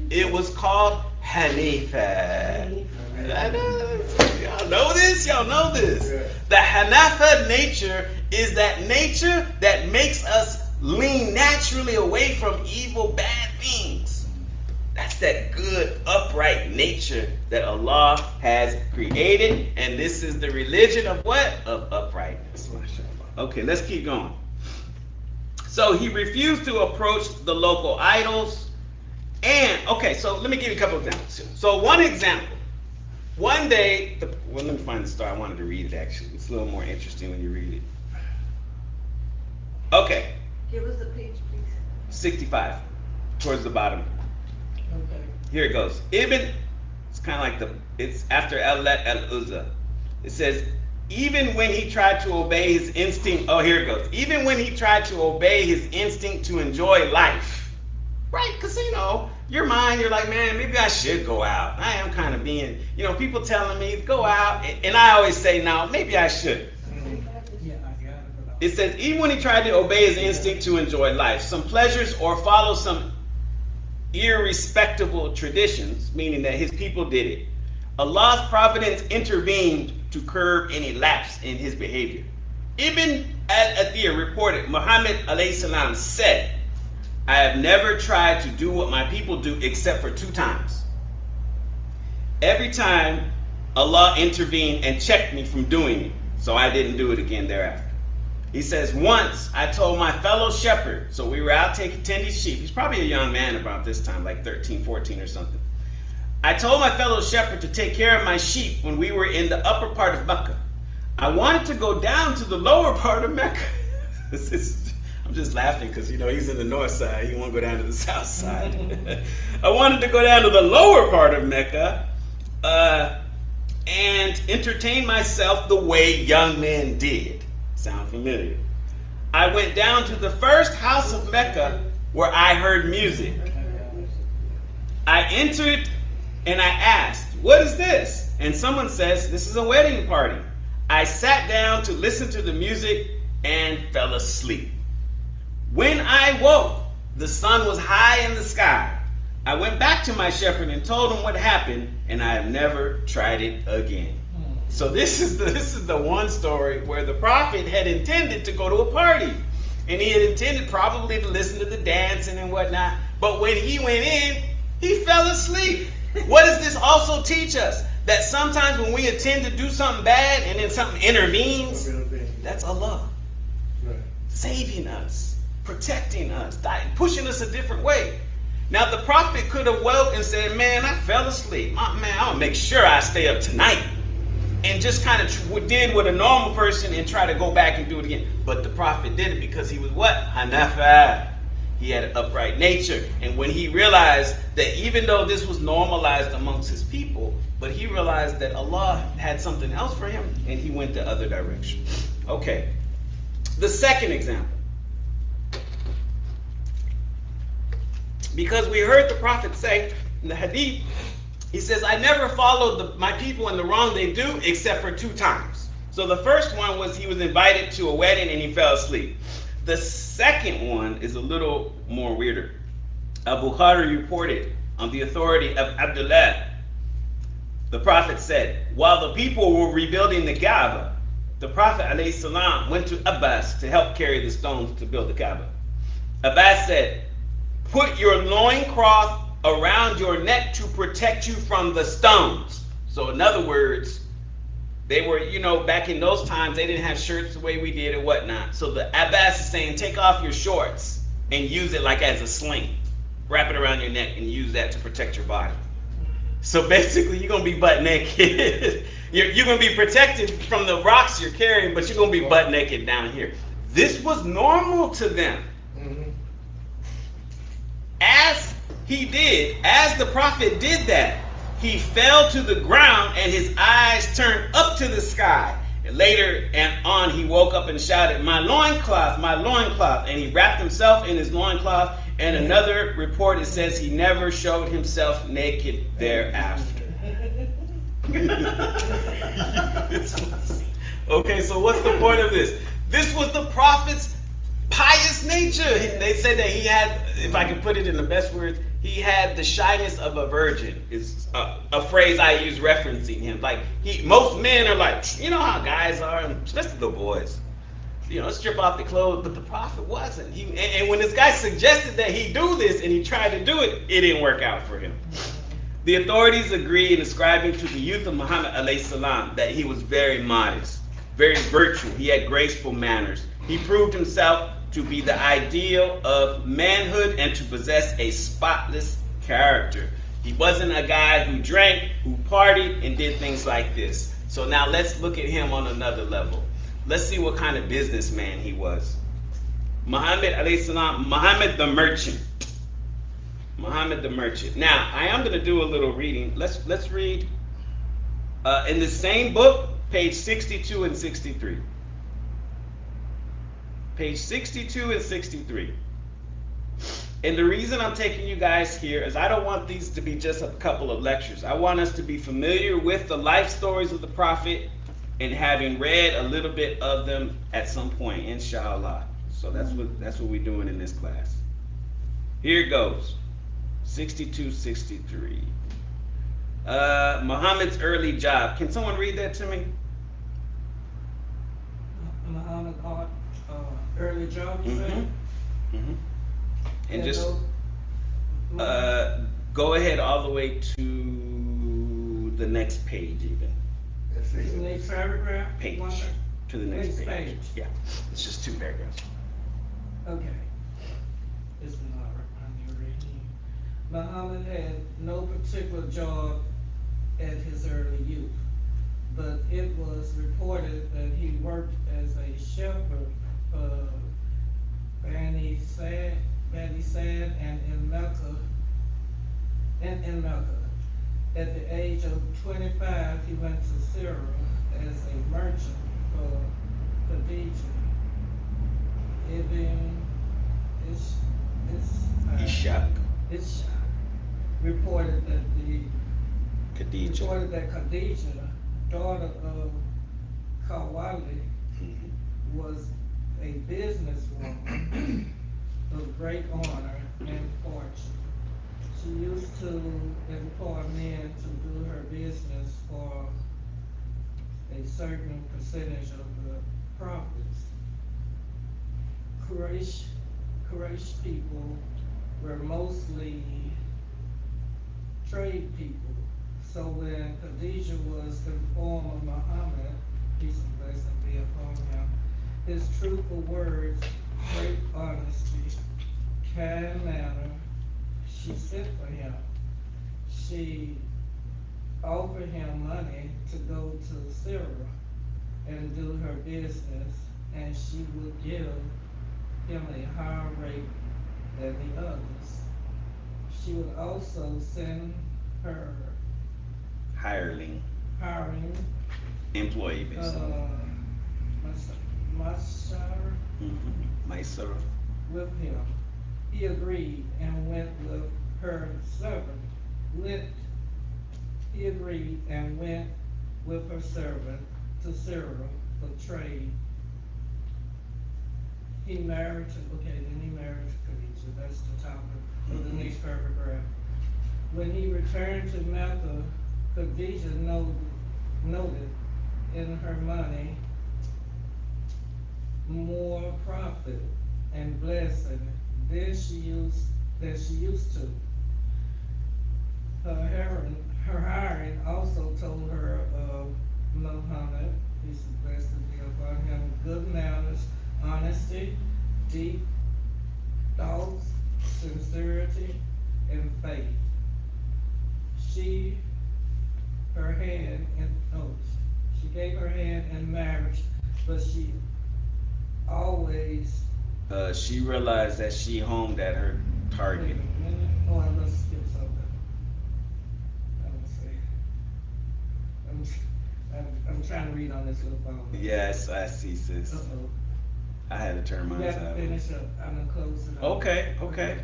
It was called Hanifa. Y'all know this? Y'all know this. Yeah. The Hanafa nature is that nature that makes us lean naturally away from evil, bad things. That's that good, upright nature that Allah has created. And this is the religion of what? Of uprightness. Okay, let's keep going. So he refused to approach the local idols. And, okay, so let me give you a couple of examples. So one example. One day, let me find the story. I wanted to read it, actually. It's a little more interesting when you read it. Okay. Give us the page, please. 65, towards the bottom. Okay. Here it goes. It's kind of like it's after Al-Uzza. It says, even when he tried to obey his instinct, oh, here it goes. Even when he tried to obey his instinct to enjoy life, right? Because, your mind, you're like, man, maybe I should go out. I am kind of being, people telling me, go out. And I always say, no, maybe I should. Yeah, I got it. It says, even when he tried to obey his instinct to enjoy life, some pleasures or follow some irrespectable traditions, meaning that his people did it, Allah's providence intervened to curb any lapse in his behavior. Ibn al-Athir reported, Muhammad alayhi salam said, I have never tried to do what my people do except for 2 times. Every time Allah intervened and checked me from doing it, so I didn't do it again thereafter. He says, once I told my fellow shepherd, so we were out tending sheep. He's probably a young man about this time, like 13, 14 or something. I told my fellow shepherd to take care of my sheep when we were in the upper part of Mecca. I wanted to go down to the lower part of Mecca. I'm just laughing because, he's in the north side. He won't go down to the south side. I wanted to go down to the lower part of Mecca and entertained myself the way young men did. Sound familiar? I went down to the first house of Mecca where I heard music. I entered and I asked, "What is this?" And someone says, "This is a wedding party." I sat down to listen to the music and fell asleep. When I woke, the sun was high in the sky. I went back to my shepherd and told him what happened, and I have never tried it again. So this is the one story where the prophet had intended to go to a party, and he had intended probably to listen to the dancing and whatnot. But when he went in, he fell asleep. What does this also teach us? That sometimes when we intend to do something bad and then something intervenes, that's Allah. Right. Saving us, protecting us, pushing us a different way. Now the prophet could have woke and said, "Man, I fell asleep. Man, I'll make sure I stay up tonight." And just kind of did what a normal person and try to go back and do it again. But the prophet did it because he was what? Hanafa. He had an upright nature. And when he realized that even though this was normalized amongst his people, but he realized that Allah had something else for him, and he went the other direction. Okay. The second example. Because we heard the prophet say in the hadith, he says, "I never followed my people in the wrong they do except for 2 times. So the first one was he was invited to a wedding and he fell asleep. The second one is a little more weirder. Bukhari reported on the authority of Abdullah. The prophet said, while the people were rebuilding the Kaaba, the Prophet ﷺ went to Abbas to help carry the stones to build the Kaaba. Abbas said, "Put your loincloth around your neck to protect you from the stones." So in other words, they were, back in those times, they didn't have shirts the way we did or whatnot. So the Abbas is saying, take off your shorts and use it like as a sling. Wrap it around your neck and use that to protect your body. So basically, you're going to be butt naked. you're going to be protected from the rocks you're carrying, but you're going to be butt naked down here. This was normal to them. Mm-hmm. As the prophet did that, he fell to the ground and his eyes turned up to the sky. And later and on, he woke up and shouted, my loincloth, and he wrapped himself in his loincloth. And another report, it says he never showed himself naked thereafter. Okay, so what's the point of this? This was the prophet's pious nature. They said that he had, if I can put it in the best words, he had the shyness of a virgin. Is a phrase I use referencing him. Like most men are like, you know how guys are, especially the boys. Strip off the clothes, but the prophet wasn't. And when this guy suggested that he do this and he tried to do it, it didn't work out for him. The authorities agree in ascribing to the youth of Muhammad alayhi salam that he was very modest, very virtuous. He had graceful manners. He proved himself to be the ideal of manhood and to possess a spotless character. He wasn't a guy who drank, who partied, and did things like this. So now let's look at him on another level. Let's see what kind of businessman he was. Muhammad alayhi salam, Muhammad the merchant. Muhammad the merchant. Now, I am going to do a little reading. Let's read in the same book, page 62 and 63. Page 62 and 63. And the reason I'm taking you guys here is I don't want these to be just a couple of lectures. I want us to be familiar with the life stories of the Prophet and having read a little bit of them at some point, inshallah. So that's what we're doing in this class. Here it goes. 62, 63. Muhammad's early job. Can someone read that to me? Muhammad early job, you say? Mm-hmm. And just go ahead all the way to the next page even. The next paragraph? Page. To the next page. Yeah. It's just 2 paragraphs. Okay. Muhammad had no particular job at his early youth, but it was reported that he worked as a shepherd for Bani Sad and in Mecca. At the age of 25, he went to Syria as a merchant for Khadijah. Ibn Ish, Ishaq, Ish reported that Khadijah. Khadijah, daughter of Khawali, Mhm. was a businesswoman of great honor and fortune. She used to employ men to do her business for a certain percentage of the profits. Quraysh, Quraysh people were mostly trade people. So when Khadijah was informed of Muhammad, peace and blessing be upon him, his truthful words, great honesty, kind manner, she sent for him. She offered him money to go to Syria and do her business, and she would give him a higher rate than the others. She would also send her Hireling, hiring employee, basically. Mashar Mysore. with him. He agreed and went with her servant. Went, he agreed and went with her servant to Syria for trade. He married to, okay, then he married to Khadijah. That's the topic of the next paragraph. When he returned to Mecca, Khadijah noted in her money more profit and blessing than she used to. Her hiring also told her of Muhammad, peace and blessing be upon him, good manners, honesty, deep thoughts, sincerity, and faith. She her hand in oh, she gave her hand in marriage, but she always She realized that she homed at her wait target. a minute. Oh, I must skip something. Let me see. I'm trying to read on this little phone. Yes, I see, sis. Uh-oh. I had to turn You mine got to sideways. finish up. I'm gonna close it up. Okay.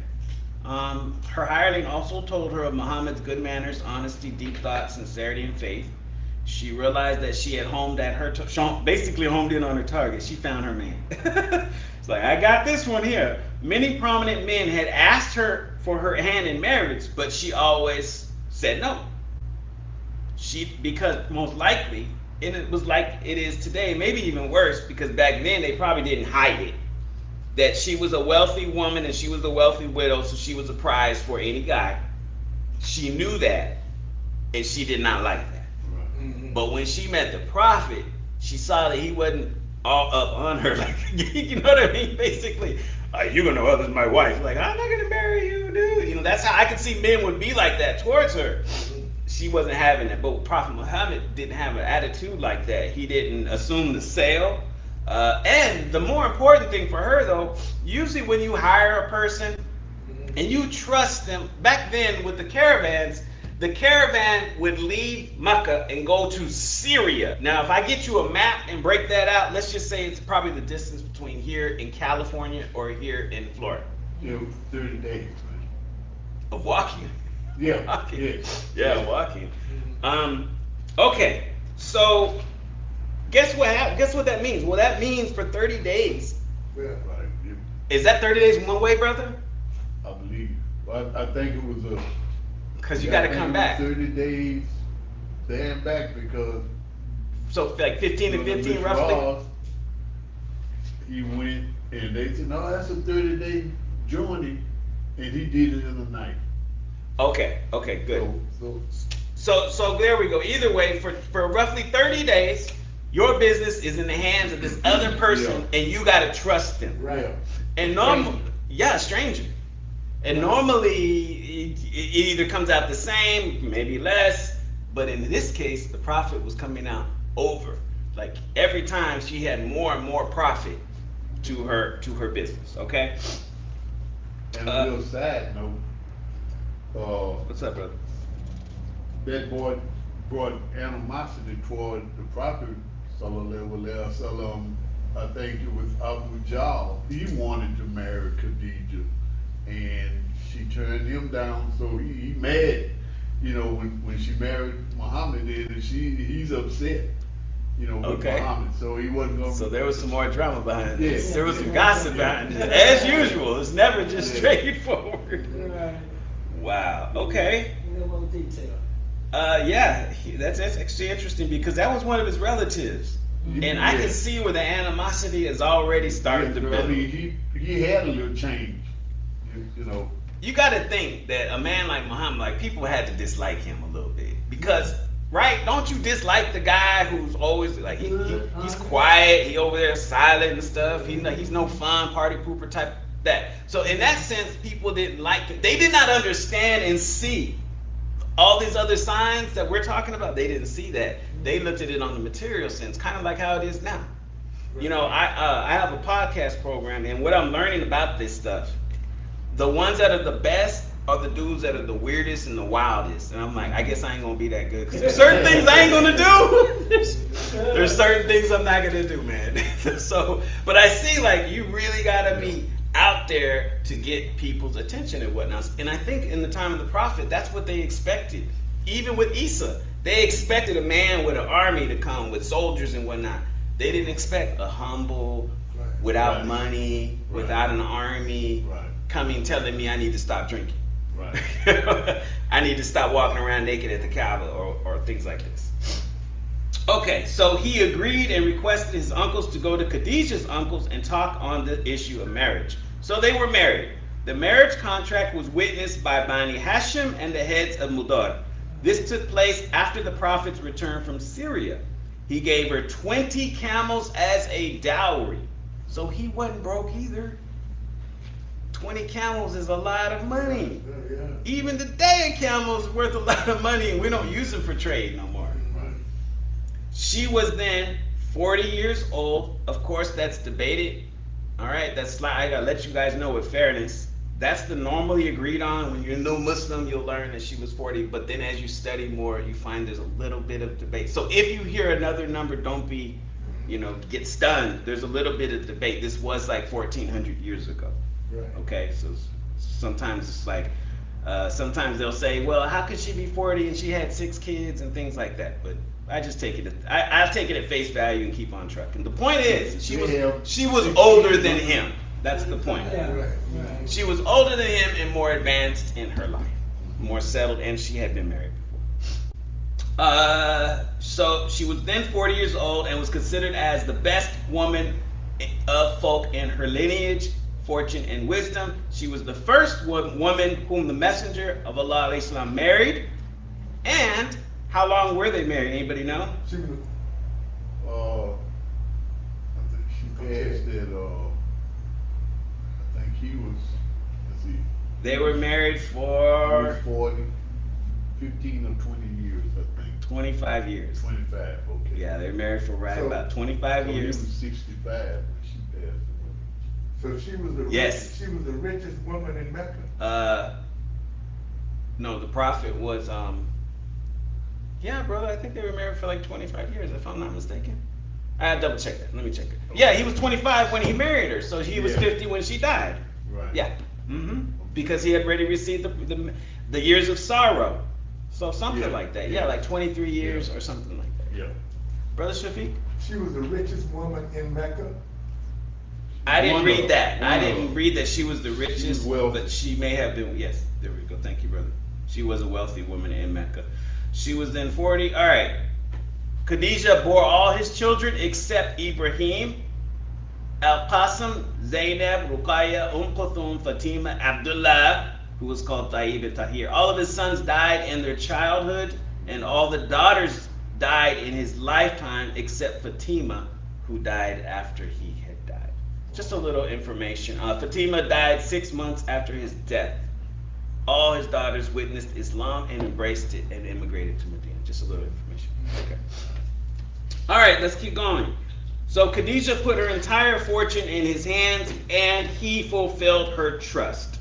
Her hireling also told her of Muhammad's good manners, honesty, deep thought, sincerity, and faith. She realized that she had homed at her, basically homed in on her target. She found her man. It's like, I got this one here. Many prominent men had asked her for her hand in marriage, but she always said no. Because most likely, and it was like it is today, maybe even worse, because back then they probably didn't hide it that she was a wealthy woman and she was a wealthy widow, so she was a prize for any guy. She knew that, and she did not like that. But when she met the prophet, she saw that he wasn't all up on her, like, you know what I mean? Basically, you're gonna know others my wife. Like, I'm not gonna marry you, dude. You know, that's how I could see men would be like that towards her. She wasn't having it, but Prophet Muhammad didn't have an attitude like that. He didn't assume the sale. And the more important thing for her, though, usually when you hire a person and you trust them, back then with the caravan would leave Mecca and go to Syria. Now, if I get you a map and break that out, let's just say it's probably the distance between here in California or here in Florida. Yeah, 30 days. Of walking. Yeah, Walking. yeah. Yeah, walking. Okay, so guess what that means? Well, that means for 30 days. Yeah. Right, yeah, Is that 30 days one way, brother? I believe. I think it was a. Because you yeah, got to I think come it was back. 30 days there and back because. So like 15 and when 15 Mr. roughly? Ross, he went and they said, no, that's a 30-day journey, and he did it in a night. Okay, good. So there we go. Either way, for roughly 30 days, your business is in the hands of this other person, and you gotta trust them. Right. And stranger. And normally it either comes out the same, maybe less, but in this case, the profit was coming out over. Like every time she had more and more profit to her business. Okay. And a little side note, What's up, brother? that boy brought animosity toward the Prophet sallallahu alaihi wasallam. I think it was Abu Jahl. He wanted to marry Khadija, and she turned him down. So he mad, when she married Muhammad, and he's upset, with Okay. Muhammad. So he wasn't going. So there was some more drama behind this. Yeah. There was some gossip behind it. As usual, it's never just straightforward. Right. Wow. Okay. A little more detail. Yeah, that's actually interesting because that was one of his relatives, and I can see where the animosity is already starting to I build. mean, he had a little change, you know. You got to think that a man like Muhammad, like people had to dislike him a little bit because, right? Don't you dislike the guy who's always like he's quiet, he over there silent and stuff. He's no fun party pooper type that. So in that sense, people didn't like him. They did not understand and see all these other signs that we're talking about. They didn't see that. They looked at it on the material sense, kind of like how it is now. I have a podcast program, and what I'm learning about this stuff, the ones that are the best are the dudes that are the weirdest and the wildest. And I'm like, I guess I ain't gonna be that good because there's certain things I ain't gonna do. There's certain things I'm not gonna do, man. So, but I see like you really gotta be out there to get people's attention and whatnot. And I think in the time of the prophet, that's what they expected. Even with Isa, they expected a man with an army to come with soldiers and whatnot. They didn't expect a humble, without money, without an army, coming telling me I need to stop drinking. Right. I need to stop walking around naked at the Kaaba or things like this. Okay, so he agreed and requested his uncles to go to Khadijah's uncles and talk on the issue of marriage. So they were married. The marriage contract was witnessed by Bani Hashim and the heads of Mudar. This took place after the prophet's return from Syria. He gave her 20 camels as a dowry. So he wasn't broke either. 20 camels is a lot of money. Even today a camel is worth a lot of money and we don't use them for trade no more. She was then 40 years old. Of course, that's debated. All right, I gotta let you guys know with fairness. That's the normally agreed on. When you're a new Muslim, you'll learn that she was 40. But then as you study more, you find there's a little bit of debate. So if you hear another number, don't be, get stunned. There's a little bit of debate. This was like 1,400 years ago. Right. Okay, so sometimes it's like, sometimes they'll say, well, how could she be 40 and she had 6 kids and things like that? But I just take it. I've taken it at face value and keep on trucking. The point is, she was older than him. That's the point. Yeah. Right. She was older than him and more advanced in her life, more settled, and she had been married before. So she was then 40 years old and was considered as the best woman of folk in her lineage, fortune, and wisdom. She was the first woman whom the Messenger of Allah ﷺ married. And how long were they married? Anybody know? She was, I think she passed that, I think he was, let's see. They were married He for was 40, 15 or 20 years, I think. 25 years. 25, okay. Yeah, they were married for about 25 So years. he was 65 when she passed away. so she was the Yes. she was the richest woman in Mecca. No, the prophet was, yeah, brother, I think they were married for like 25 years, if I'm not mistaken. I had to double check that. Let me check it. Yeah, he was 25 when he married her, so he was Yeah. 50 when she died. Right. Yeah. Because he had already received the years of sorrow. So something Yeah. like that. Yeah, like 23 years Yeah. or something like that. Yeah. Brother Shafiq? She was the richest woman in Mecca. I didn't One read of- that. I one of didn't them. read that she was the richest, wealthy. but she may have been. Yes, there we go. Thank you, brother. She was a wealthy woman in Mecca. She was then 40. All right. Khadijah bore all his children except Ibrahim, Al-Qasim, Zainab, Ruqayya, Kulthum, Fatima, Abdullah, who was called Tayyib and Tahir. All of his sons died in their childhood, and all the daughters died in his lifetime except Fatima, who died after he had died. Just a little information. Fatima died 6 months after his death. All his daughters witnessed Islam and embraced it and immigrated to Medina. Just a little information. Okay. All right, let's keep going. So Khadijah put her entire fortune in his hands, and he fulfilled her trust.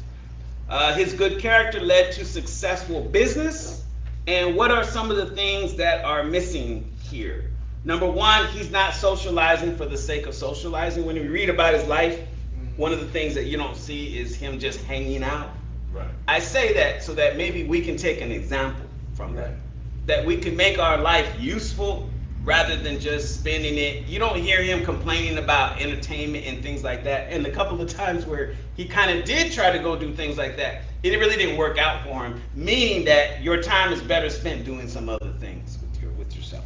His good character led to successful business, And what are some of the things that are missing here? Number one, he's not socializing for the sake of socializing. When you read about his life, one of the things that you don't see is him just hanging out. Right. I say that so that maybe we can take an example from that. Right. That we can make our life useful rather than just spending it. You don't hear him complaining about entertainment and things like that. And a couple of times where he kind of did try to go do things like that, it really didn't work out for him, meaning that your time is better spent doing some other things with yourself.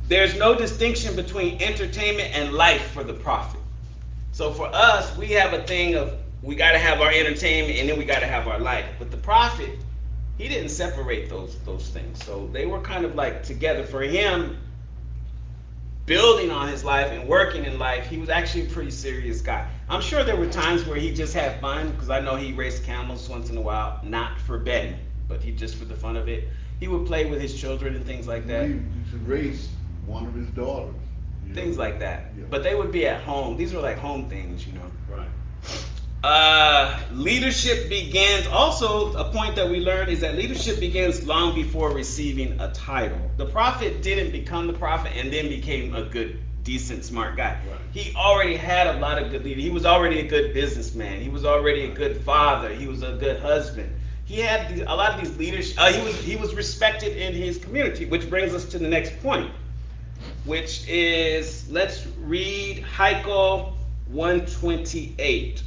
There's no distinction between entertainment and life for the prophet. So for us, we have a thing of we got to have our entertainment and then we got to have our life. But the prophet, he didn't separate those things. So they were kind of like together. For him, building on his life and working in life, he was actually a pretty serious guy. I'm sure there were times where he just had fun, because I know he raced camels once in a while, not for betting, but he just for the fun of it. He would play with his children and things like that. He used to race one of his daughters. Things like that. Yeah. But they would be at home. These were like home things, you know. Right. Leadership begins, also a point that we learned is that leadership begins long before receiving a title. The prophet didn't become the prophet and then became a good, decent, smart guy. Right. He already had a lot of good leaders. He was already a good businessman. He was already a good father. He was a good husband. He had a lot of these leaders. He was respected in his community, which brings us to the next point, which is, let's read Haikal 128.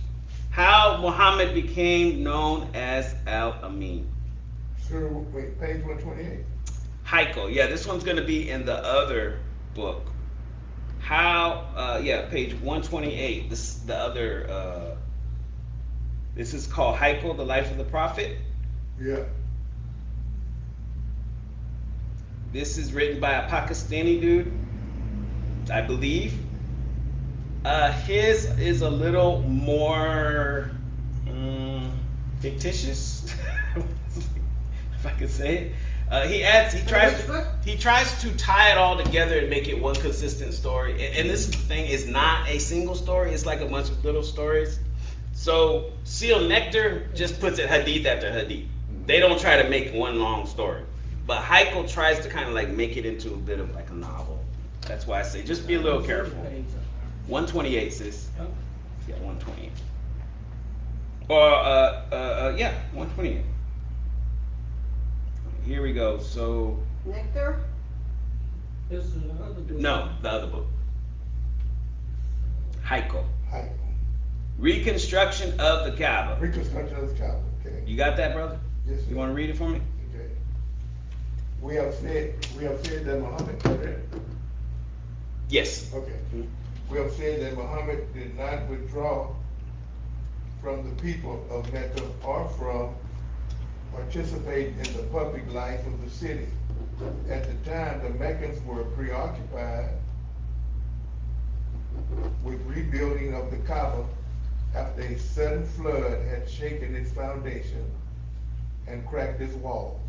How Muhammad became known as Al-Amin. Sure, wait, page 128. Haikal, yeah, this one's going to be in the other book. Page 128. This is called Haikal, the Life of the Prophet. Yeah. This is written by a Pakistani dude, I believe. His is a little more fictitious, if I could say it. He tries to tie it all together and make it one consistent story. And this is the thing, it's not a single story, it's like a bunch of little stories. So Seal Nectar just puts it hadith after hadith. They don't try to make one long story. But Haikal tries to kind of like make it into a bit of like a novel. That's why I say just be a little careful. 128, sis. Yeah, 128. Or 128. Here we go. So Nectar? This is another book. no, the other book. Haikal. Height. Reconstruction of the Kaaba. Reconstruction of the Kaaba. Okay. You got that, brother? Yes, sir. You want to read it for me? Okay. We have said that Muhammad, correct? Yes. Okay. We have said that Muhammad did not withdraw from the people of Mecca or from participating in the public life of the city. At the time, the Meccans were preoccupied with rebuilding of the Kaaba after a sudden flood had shaken its foundation and cracked its walls.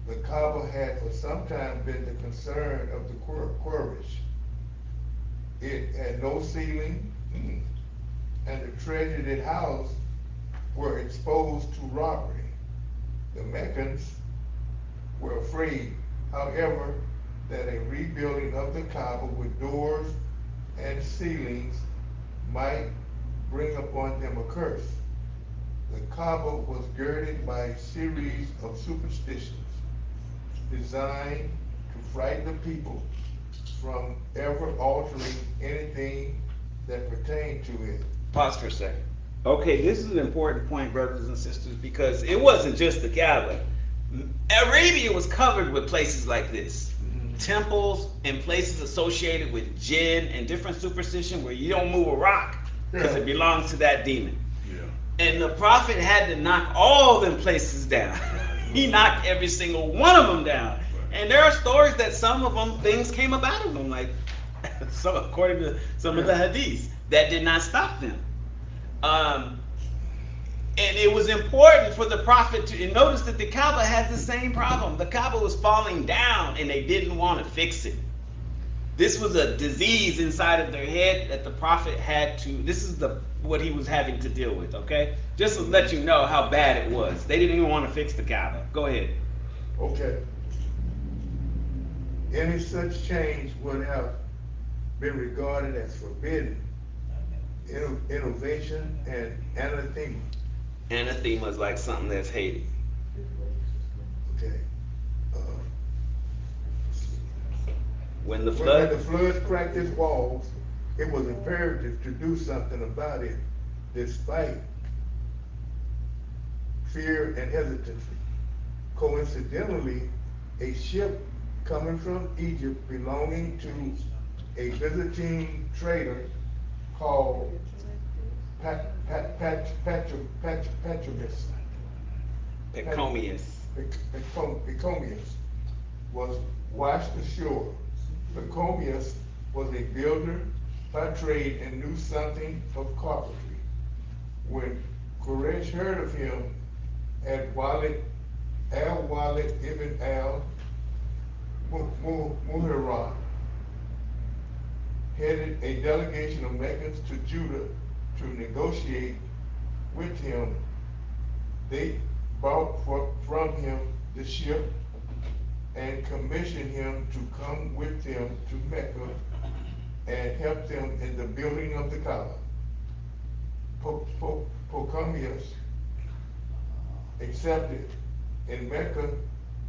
The Kaaba had for some time been the concern of the Quraysh. It had no ceiling, and the treasures it housed were exposed to robbery. The Meccans were afraid, however, that a rebuilding of the Kaaba with doors and ceilings might bring upon them a curse. The Kaaba was girded by a series of superstitions designed to frighten the people from ever altering anything that pertained to it. Pause for a second. Okay, this is an important point, brothers and sisters, because it wasn't just the Kaaba. Arabia was covered with places like this. Temples and places associated with jinn and different superstition where you don't move a rock because it belongs to that demon. Yeah. And the prophet had to knock all them places down. He knocked every single one of them down. And there are stories that some of them, things came about of them, like some, according to some of the hadiths, that did not stop them. And it was important for the prophet to notice that the Kaaba had the same problem. The Kaaba was falling down and they didn't want to fix it. This was a disease inside of their head that the prophet had to, this is what he was having to deal with, okay? Just to let you know how bad it was. They didn't even want to fix the Kaaba. Go ahead. Okay. Any such change would have been regarded as forbidden, innovation, and anathema. Anathema is like something that's hated. Okay. Uh, When the when the flood, flood cracked its walls, it was imperative to do something about it, despite fear and hesitancy. Coincidentally, a ship coming from Egypt belonging to a visiting trader called Patromus Pachomius. was washed ashore. Pachomius was a builder by trade and knew something of carpentry. When Quraysh heard of him, Al-Walid ibn al-Muhirah headed a delegation of Meccans to Judah to negotiate with him. They bought from him the ship and commissioned him to come with them to Mecca and help them in the building of the Kaaba. Pachomius accepted. In Mecca,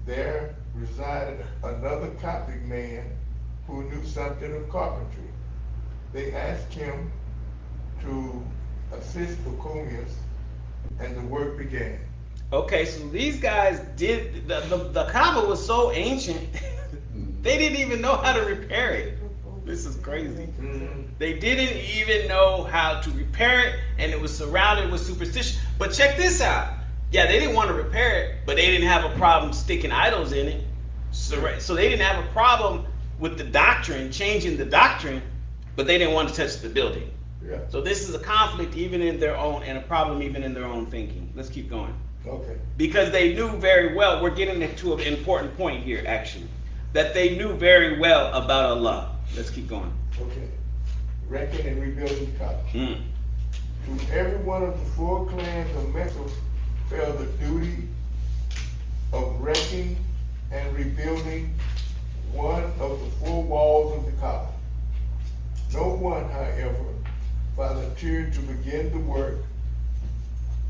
there resided another Coptic man who knew something of carpentry. They asked him to assist Pachomius, and the work began. Okay, so these guys did the Kaaba was so ancient, they didn't even know how to repair it. This is crazy. They didn't even know how to repair it, and it was surrounded with superstition. But check this out. Yeah, they didn't want to repair it, but they didn't have a problem sticking idols in it. So they didn't have a problem with the doctrine, changing the doctrine, but they didn't want to touch the building. Yeah. So this is a conflict even in their own, and a problem even in their own thinking. Let's keep going. Okay. Because they knew very well, we're getting to an important point here, actually, that they knew very well about Allah. Let's keep going. Okay. Wrecking and rebuilding the Kaaba. Mm. To every one of the 4 clans of Mecca fell the duty of wrecking and rebuilding one of the 4 walls of the Kaaba. No one, however, volunteered to begin the work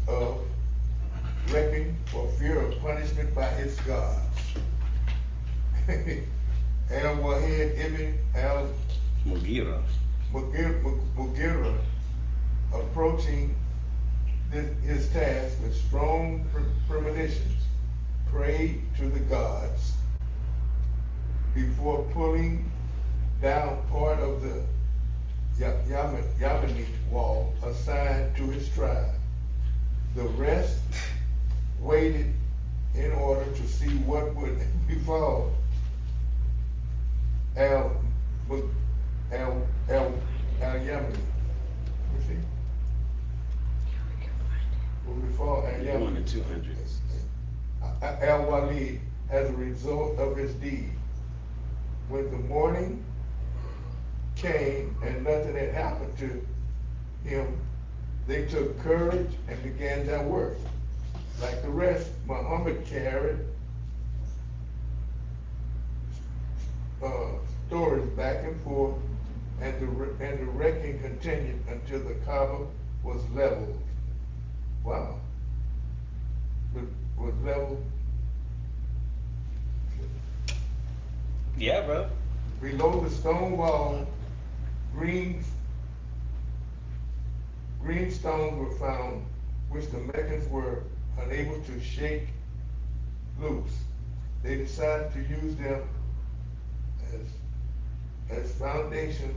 of wrecking for fear of punishment by its gods. Al-Wahid ibn Mughira. Mughira, approaching his task with strong premonitions, prayed to the gods before pulling down part of the Yamani wall assigned to his tribe. The rest waited in order to see what would befall Al-Yamani. You see? What would befall Al-Yamani? 1 and 200. Al-Walid as a result of his deed. When the morning came and nothing had happened to him, they took courage and began their work. Like the rest, Muhammad carried stories back and forth, and the wrecking continued until the Kaaba was leveled. Wow. Was leveled. Yeah, bro. Below the stone wall, green stones were found, which the Meccans were unable to shake loose. They decided to use them as foundation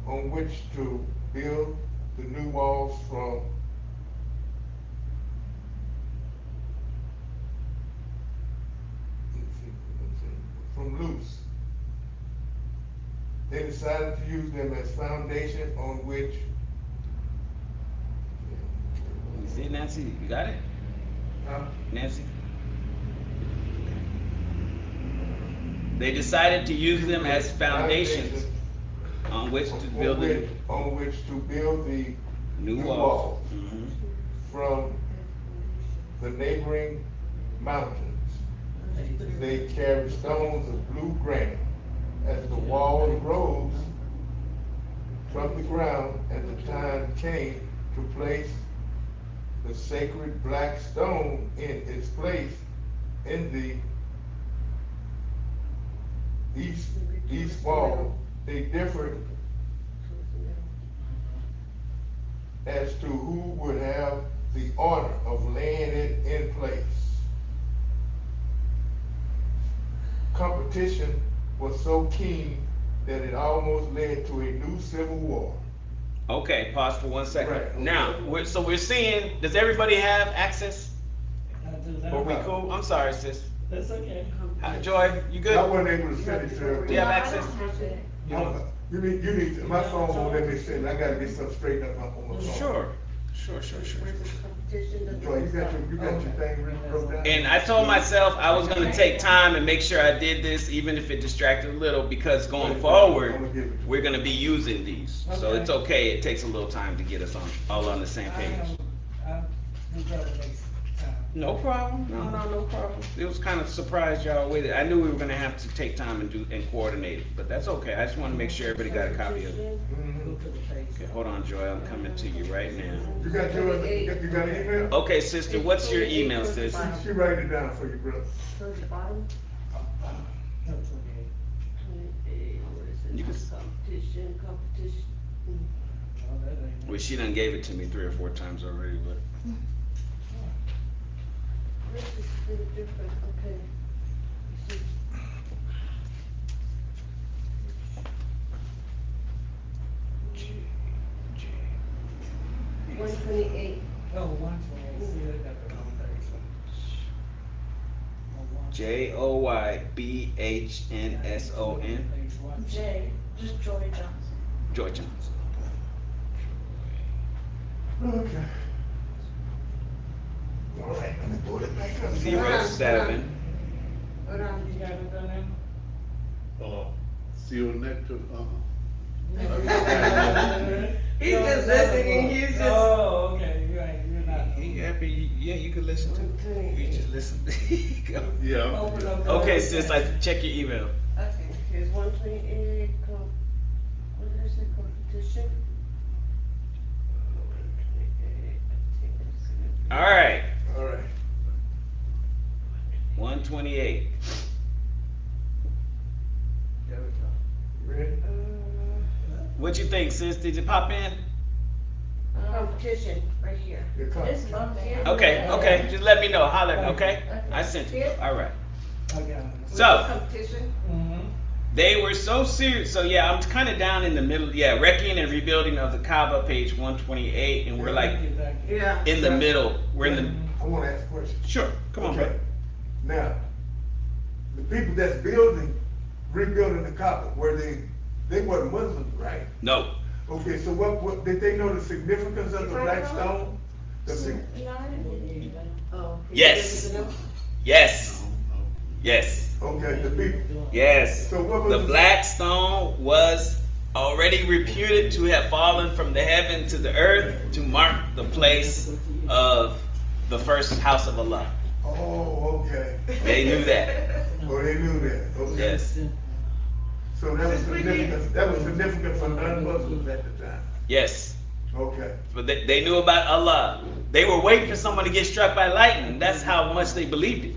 on which to build the new walls from loose. They decided to use them as foundation on which. You see, Nancy? You got it? Nancy? They decided to use them as foundations on which to build the new new wall wall. from the neighboring mountains. They carried stones of blue granite. As the wall rose from the ground, and the time came to place the sacred black stone in its place in the east wall, they differed as to who would have the honor of laying it in place. Competition was so keen that it almost led to a new civil war. Okay, pause for 1 second. Right. Now, we're seeing, does everybody have access? I do not. Are we cool? I'm sorry, sis. That's okay. Hi, Joy, you good? I wasn't able to send it to her. Do you have access? You need, my phone won't let me send it. I gotta get something straightened up on my phone. Sure. Sure. Joy, you got your thing broke down? And I told myself I was gonna take time and make sure I did this, even if it distracted a little, because going forward, we're gonna be using these. So it's okay, it takes a little time to get us all on the same page. I'm gonna make time. No problem. No problem. It was kind of surprised y'all with it. I knew we were gonna have to take time and coordinate it, but that's okay. I just wanna make sure everybody got a copy of it. Go to the page. Okay, hold on, Joy, I'm coming to you right now. You got an email? Okay, sister, what's your email, sis? She write it down for you, brother. Towards the bottom. No, 28. You can- Competition. No, that ain't. Well, she done gave it to me 3 or 4 times already, but. This is really different, okay. J. 128. Oh, 128. See, I got the wrong page. JOYBHNSON. Page one. J, just Joy Johnson. Joy Johnson. Okay. All right, let me pull it back up. 07. Hold on. You got it done now? Seal nectar, He's just listening, he's just. Oh, okay, you're right, you're not. He happy? Yeah, you could listen to it. You just listen. yeah. Open up the- Okay, sis, I check your email. Okay, here's 128, what is it, competition? All right, All right. 128. There we go. Ready? What you think, sis? Did it pop in? Competition, right here. Here it comes. It's not there. Okay. Just let me know. Holler, okay? I sent it. All right. I got it. So Competition? Mm-hmm. they were so serious. So yeah, I'm kind of down in the middle. Yeah, wrecking and rebuilding of the Kaaba, page 128, and we're like Yeah. in the middle. We're in the. I wanna ask a question. Sure. Come on, Okay. bro. Now, the people that's rebuilding the Kaaba, they weren't Muslims, right? No. Okay, so what, did they know the significance of the black stone? No, I didn't get it. Oh. Yes. Yes. Yes. Okay, the people. Yes. So what was The black stone was already reputed to have fallen from the heaven to the earth to mark the place of the first house of Allah. Oh, okay. They knew that. Oh, they knew that, okay. Yes. So that was significant for non-Muslims at the time. Yes. Okay. But they knew about Allah. They were waiting for someone to get struck by lightning. That's how much they believed it.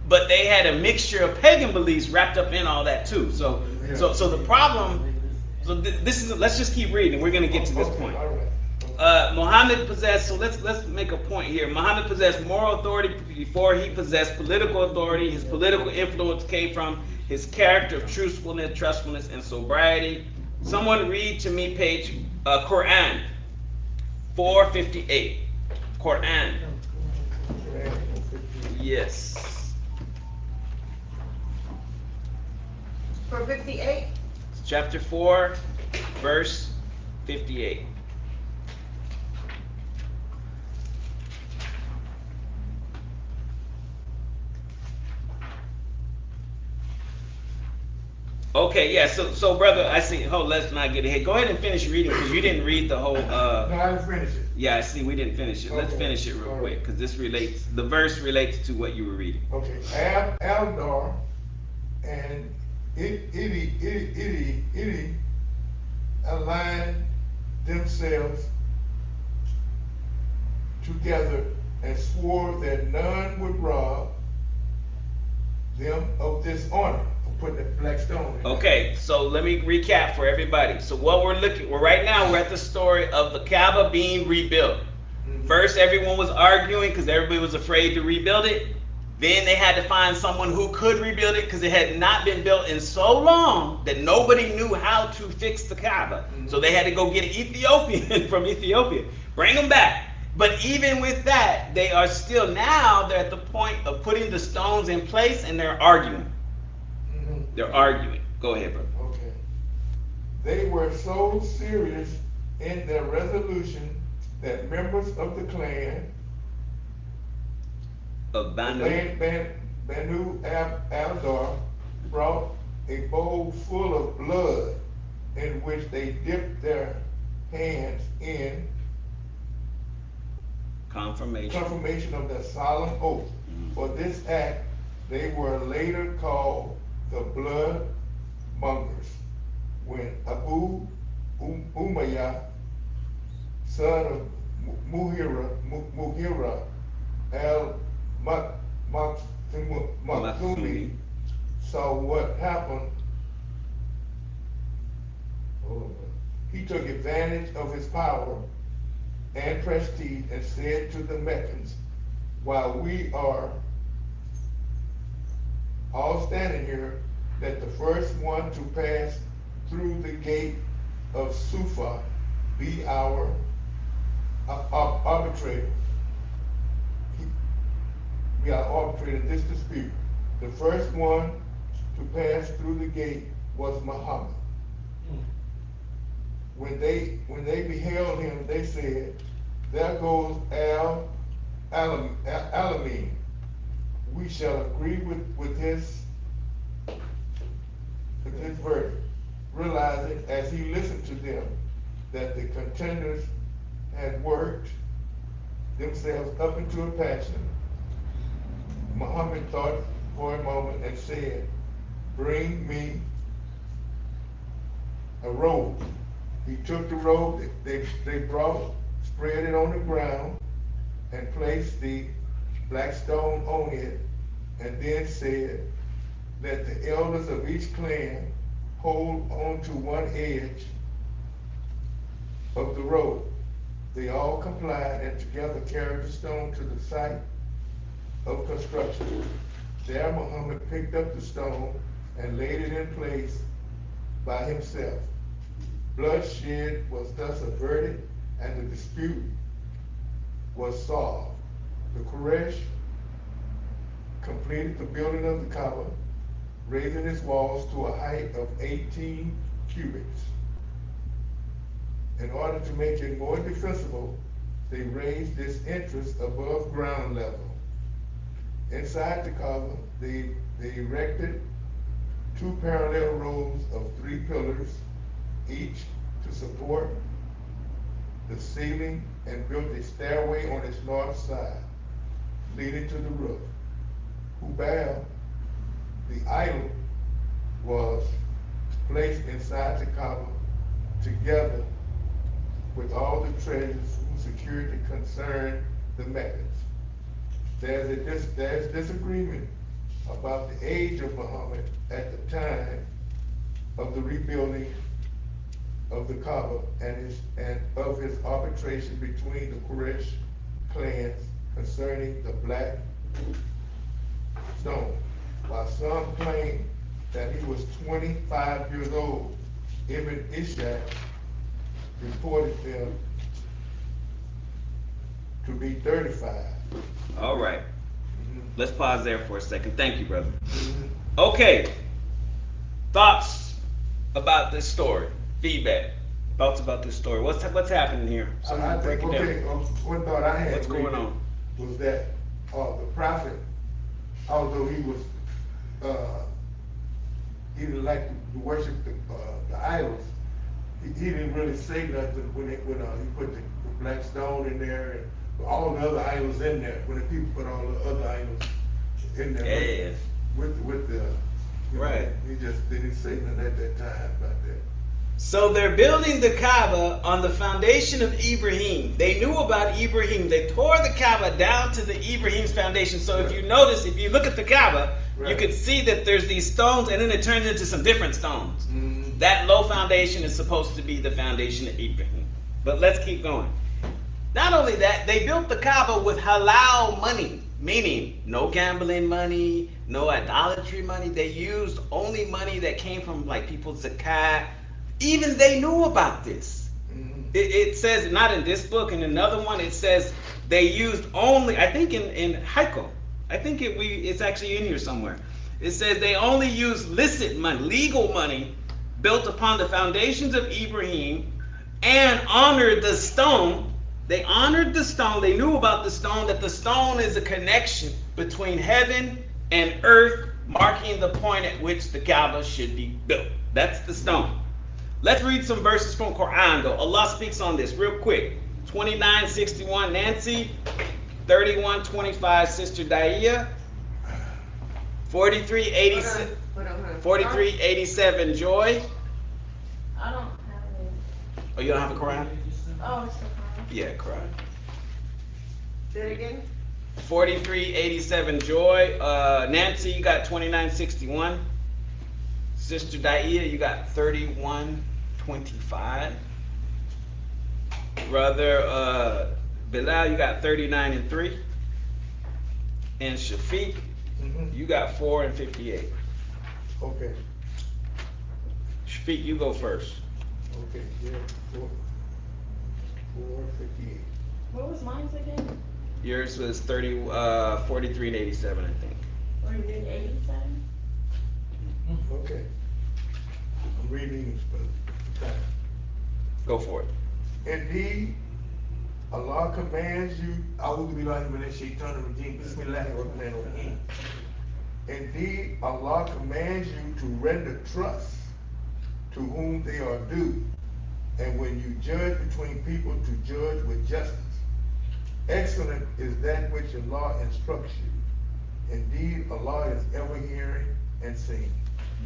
But they had a mixture of pagan beliefs wrapped up in all that too. So the problem. So this is. Let's just keep reading. We're gonna get to this Okay, point. all right. Muhammad possessed. So let's make a point here. Muhammad possessed moral authority before he possessed political authority. His political influence came from his character of truthfulness, trustfulness, and sobriety. Someone read to me page Quran 458. Quran. Yes. For 58? Chapter 4, verse 58. Okay, yeah. So brother, I see. Hold, let's not get ahead. Go ahead and finish reading because you didn't read the whole. No, I didn't finish it. Yeah, I see. We didn't finish it. Let's Okay. finish it real All quick right. because this relates. The verse relates to what you were reading. Okay, Aldar and Idi aligned themselves together and swore that none would rob them of this honor. I'm putting that black stone in there. Okay, so let me recap for everybody. So what we're right now, we're at the story of the Kaaba being rebuilt. First, everyone was arguing because everybody was afraid to rebuild it. Then they had to find someone who could rebuild it because it had not been built in so long that nobody knew how to fix the Kaaba. So they had to go get an Ethiopian from Ethiopia, bring them back. But even with that, they are still now, they're at the point of putting the stones in place and they're arguing. They're arguing. Go ahead, brother. Okay. They were so serious in their resolution that members of the clan Of Banu. Banu Aldar brought a bowl full of blood in which they dipped their hands in confirmation of their solemn oath. For this act, they were later called the blood mongers. When Abu Umayyah, son of Muhira al-Makhzumi, saw what happened, he took advantage of his power and prestige and said to the Meccans, while we are all standing here, let the first one to pass through the gate of Sufa be our arbitrator. We are arbitrating this dispute. The first one to pass through the gate was Muhammad. When they beheld him, they said, there goes Alamin. We shall agree with his verdict, realizing as he listened to them that the contenders had worked themselves up into a passion. Muhammad thought for a moment and said, bring me a robe. He took the robe they brought, spread it on the ground, and placed the black stone on it, and then said, let the elders of each clan hold on to one edge of the robe. They all complied and together carried the stone to the site of construction. There Muhammad picked up the stone and laid it in place by himself. Bloodshed was thus averted and the dispute was solved. The Quraysh completed the building of the Kaaba, raising its walls to a height of 18 cubits. In order to make it more defensible, they raised its entrance above ground level. Inside the Kaaba, they erected 2 parallel rows of 3 pillars, each to support the ceiling, and built a stairway on its north side, leading to the roof. Hubal, the idol, was placed inside the Kaaba together with all the treasures whose security concerned the Meccans. There's disagreement about the age of Muhammad at the time of the rebuilding of the Kaaba and of his arbitration between the Quraysh clans concerning the black stone. While some claim that he was 25 years old, Ibn Ishaq reported them to be 35. All right. Let's pause there for a second. Thank you, brother. Okay. Thoughts about this story? Feedback. Thoughts about this story? What's happening here? Someone break it down. One thought I had What's going on? was that the prophet, although he was he didn't like to worship the idols. He didn't really say nothing when he put the black stone in there and all the other idols in there. When the people put all the other idols in there Yeah. with the Right. he just didn't say nothing at that time about that. So they're building the Kaaba on the foundation of Ibrahim. They knew about Ibrahim. They tore the Kaaba down to the Ibrahim's foundation. So if you notice, if you look at the Kaaba, you Right. could see that there's these stones, and then it turns into some different stones. Mm-hmm. That low foundation is supposed to be the foundation of Ibrahim. But let's keep going. Not only that, they built the Kaaba with halal money, meaning no gambling money, no idolatry money. They used only money that came from like people's zakat. Even they knew about this. Mm-hmm. It says, not in this book, in another one, it says they used only, I think in Haiko, I think it's actually in here somewhere. It says they only used licit money, legal money, built upon the foundations of Ibrahim, and honored the stone. They honored the stone. They knew about the stone, that the stone is a connection between heaven and earth, marking the point at which the Kaaba should be built. That's the stone. Let's read some verses from Quran though. Allah speaks on this real quick. 29:61 Nancy, 31:25 Sister Daia, 43:87 Hold on. 43:87 Joy. I don't have it. Oh, you don't have a Quran? Oh, it's the car. Yeah, Quran. Say it again. 43:87 Joy. Nancy, you got 29:61. Sister Daia, you got 31:25. Brother Bilal, you got 39:3. And Shafiq, Mm-hmm. you got 4:58. Okay. Shafiq, you go first. Okay. Yeah. 4:58. What was mine again? Yours was 43:87, I think. Or you did 87? Okay. I'm reading for time. Go for it. Indeed, Allah commands you. A'udhu billahi minash shaitanir rajeem. Bismillahir rahmanir rahim. Indeed, Allah commands you to render trust to whom they are due, and when you judge between people, to judge with justice. Excellent is that which Allah instructs you. Indeed, Allah is ever hearing and seeing.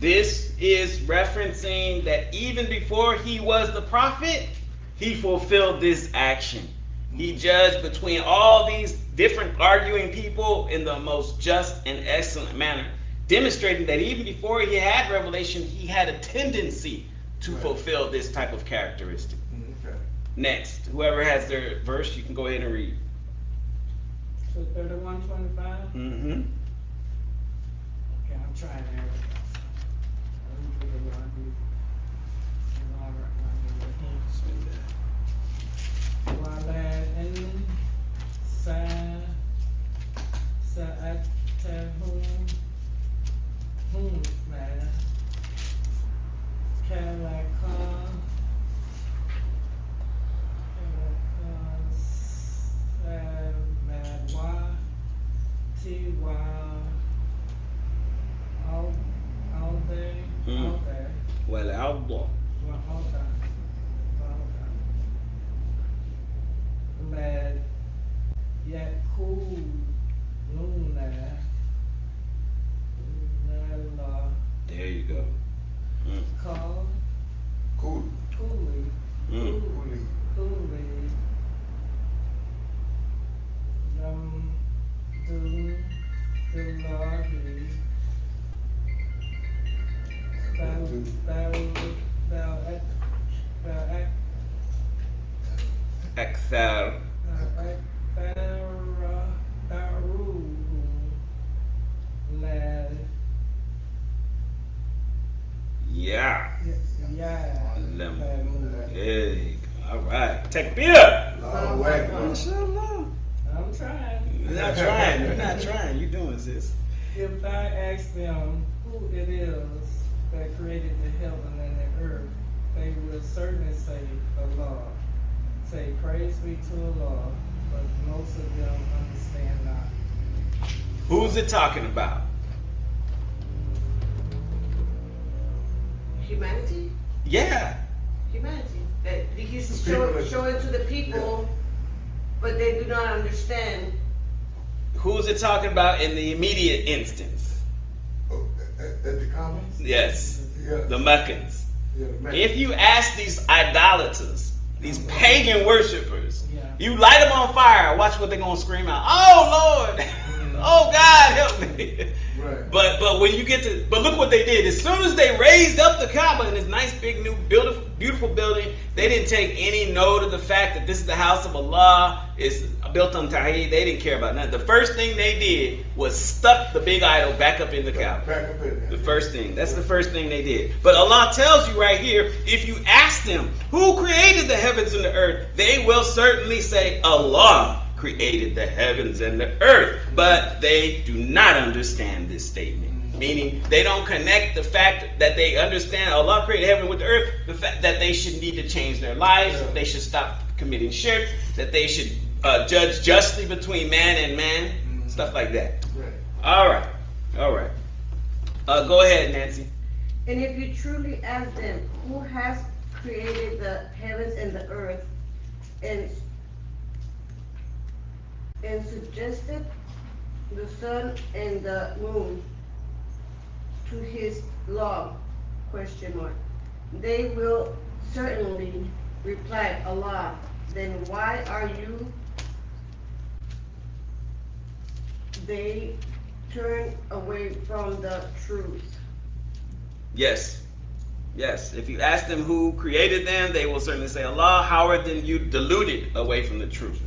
This is referencing that even before he was the prophet, he fulfilled this action. He judged between all these different arguing people in the most just and excellent manner, demonstrating that even before he had revelation, he had a tendency to fulfill this type of characteristic. Okay. Next, whoever has their verse, you can go ahead and read. So 31:25? Mm-hmm. Okay, I'm trying to. Well, Allah. There you go. Call Cool. Coolly. Mm. Coolly. Coolly. Do Billahi. Akthar. Yeah. Hey, all right. Takbir. Allahu Akbar. Inshallah. I'm trying. You're not trying. You're not trying. You're doing this. If I ask them who it is that created the heaven and the earth, they will certainly say Allah. Say praise be to Allah, but most of them understand not. Who's it talking about? Humanity? Yeah. Humanity. That he's The people. showing to the people, but they do not understand. Who's it talking about in the immediate instance? Oh, at the comments? Yes. Yeah. The Meccans. Yeah, man. If you ask these idolaters, these pagan worshipers, Yeah. you light them on fire, watch what they're going to scream out. Oh, Lord. Oh, God, help me. Right. But when you get to, but look what they did. As soon as they raised up the Kaaba in this nice big new beautiful building, they didn't take any note of the fact that this is the house of Allah. It's built on Tawheed. They didn't care about nothing. The first thing they did was stuck the big idol back up in the Kaaba. Back up in The there. first thing. That's the first thing they did. But Allah tells you right here, if you ask them, who created the heavens and the earth, they will certainly say, Allah created the heavens and the earth. But they do not understand this statement. Meaning, they don't connect the fact that they understand Allah created heaven with the earth, the fact that they should need to change their lives, Yeah. they should stop committing shirk, that they should judge justly between man and man, stuff like that. Right. All right. Go ahead, Nancy. And if you truly ask them, who has created the heavens and the earth, and suggested the sun and the moon to his law, ? They will certainly reply, Allah. Then why are you? They turn away from the truth. Yes. If you ask them who created them, they will certainly say Allah. How are then you deluded away from the truth?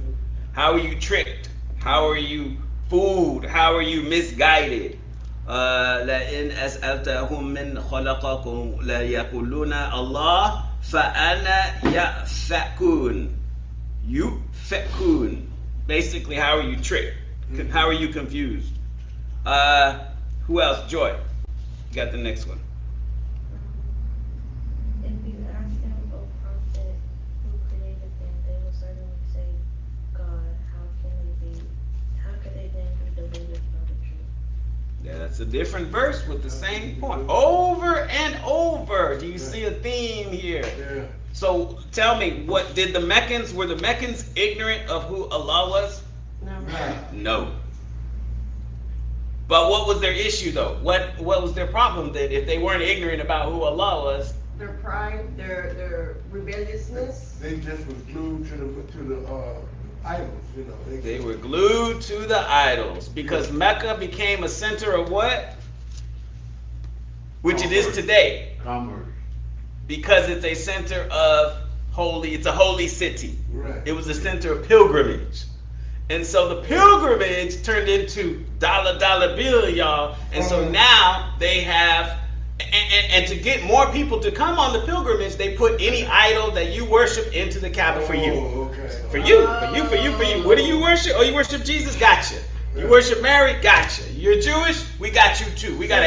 How are you tricked? How are you fooled? How are you misguided? لَإِنْ أَسْأَلْتَهُمْ مِنْ خَلَقَكُمْ لَيَقُولُونَ اللَّهُ فَأَنَا يَأْفَكُونَ. يُفَكُونَ. Basically, how are you tricked? How are you confused? Who else? Joy. You got the next one. If you ask them, O Prophet, who created them, they will certainly say, God. How could they then be deluded from the truth? Yeah, that's a different verse with the same point. Over and over. Do you see a theme here? Yeah. So tell me, were the Meccans ignorant of who Allah was? No. But what was their issue though? What was their problem that if they weren't ignorant about who Allah was? Their pride, their rebelliousness. They just was glued to the idols, you know. They were glued to the idols because Mecca became a center of what? Which it is today. Commerce. Because it's a center of it's a holy city. Right. It was a center of pilgrimage. And so the pilgrimage turned into dollar bill, y'all. And so now they have, and to get more people to come on the pilgrimage, they put any idol that you worship into the Kaaba for you. Oh, okay. For you. What do you worship? Oh, you worship Jesus? Gotcha. You worship Mary? Gotcha. You're Jewish? We got you too. We got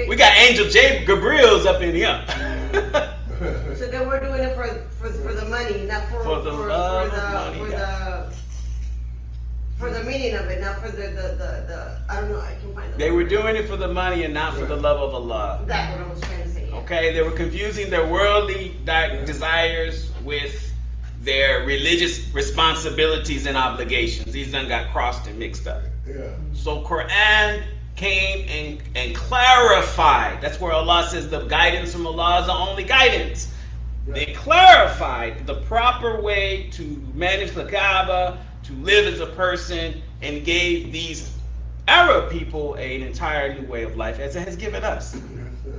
we got Angel Gabriel's up in here. So they were doing it for the money, not for For the love of money, for the meaning of it, not for the I don't know, I can find the They were word. doing it for the money and not for the love of Allah. That's what I was trying to say. Yeah. Okay, they were confusing their worldly desires with their religious responsibilities and obligations. These done got crossed and mixed up. Yeah. So Quran came and clarified. That's where Allah says the guidance from Allah is the only guidance. They clarified the proper way to manage the Kaaba, to live as a person, and gave these Arab people an entire new way of life, as it has given us,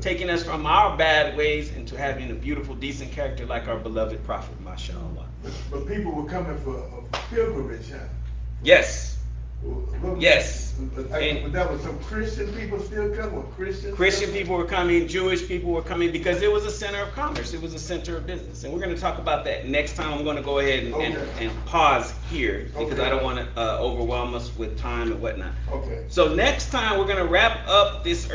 taking us from our bad ways into having a beautiful, decent character like our beloved Prophet, mashallah. But people were coming for a pilgrimage, huh? Yes. Yes. But that was some Christian people still coming, Christian people were coming, Jewish people were coming, because it was a center of commerce. It was a center of business. And we're going to talk about that next time. I'm going to go ahead and pause here because I don't want to overwhelm us with time and whatnot. Okay. So next time we're going to wrap up this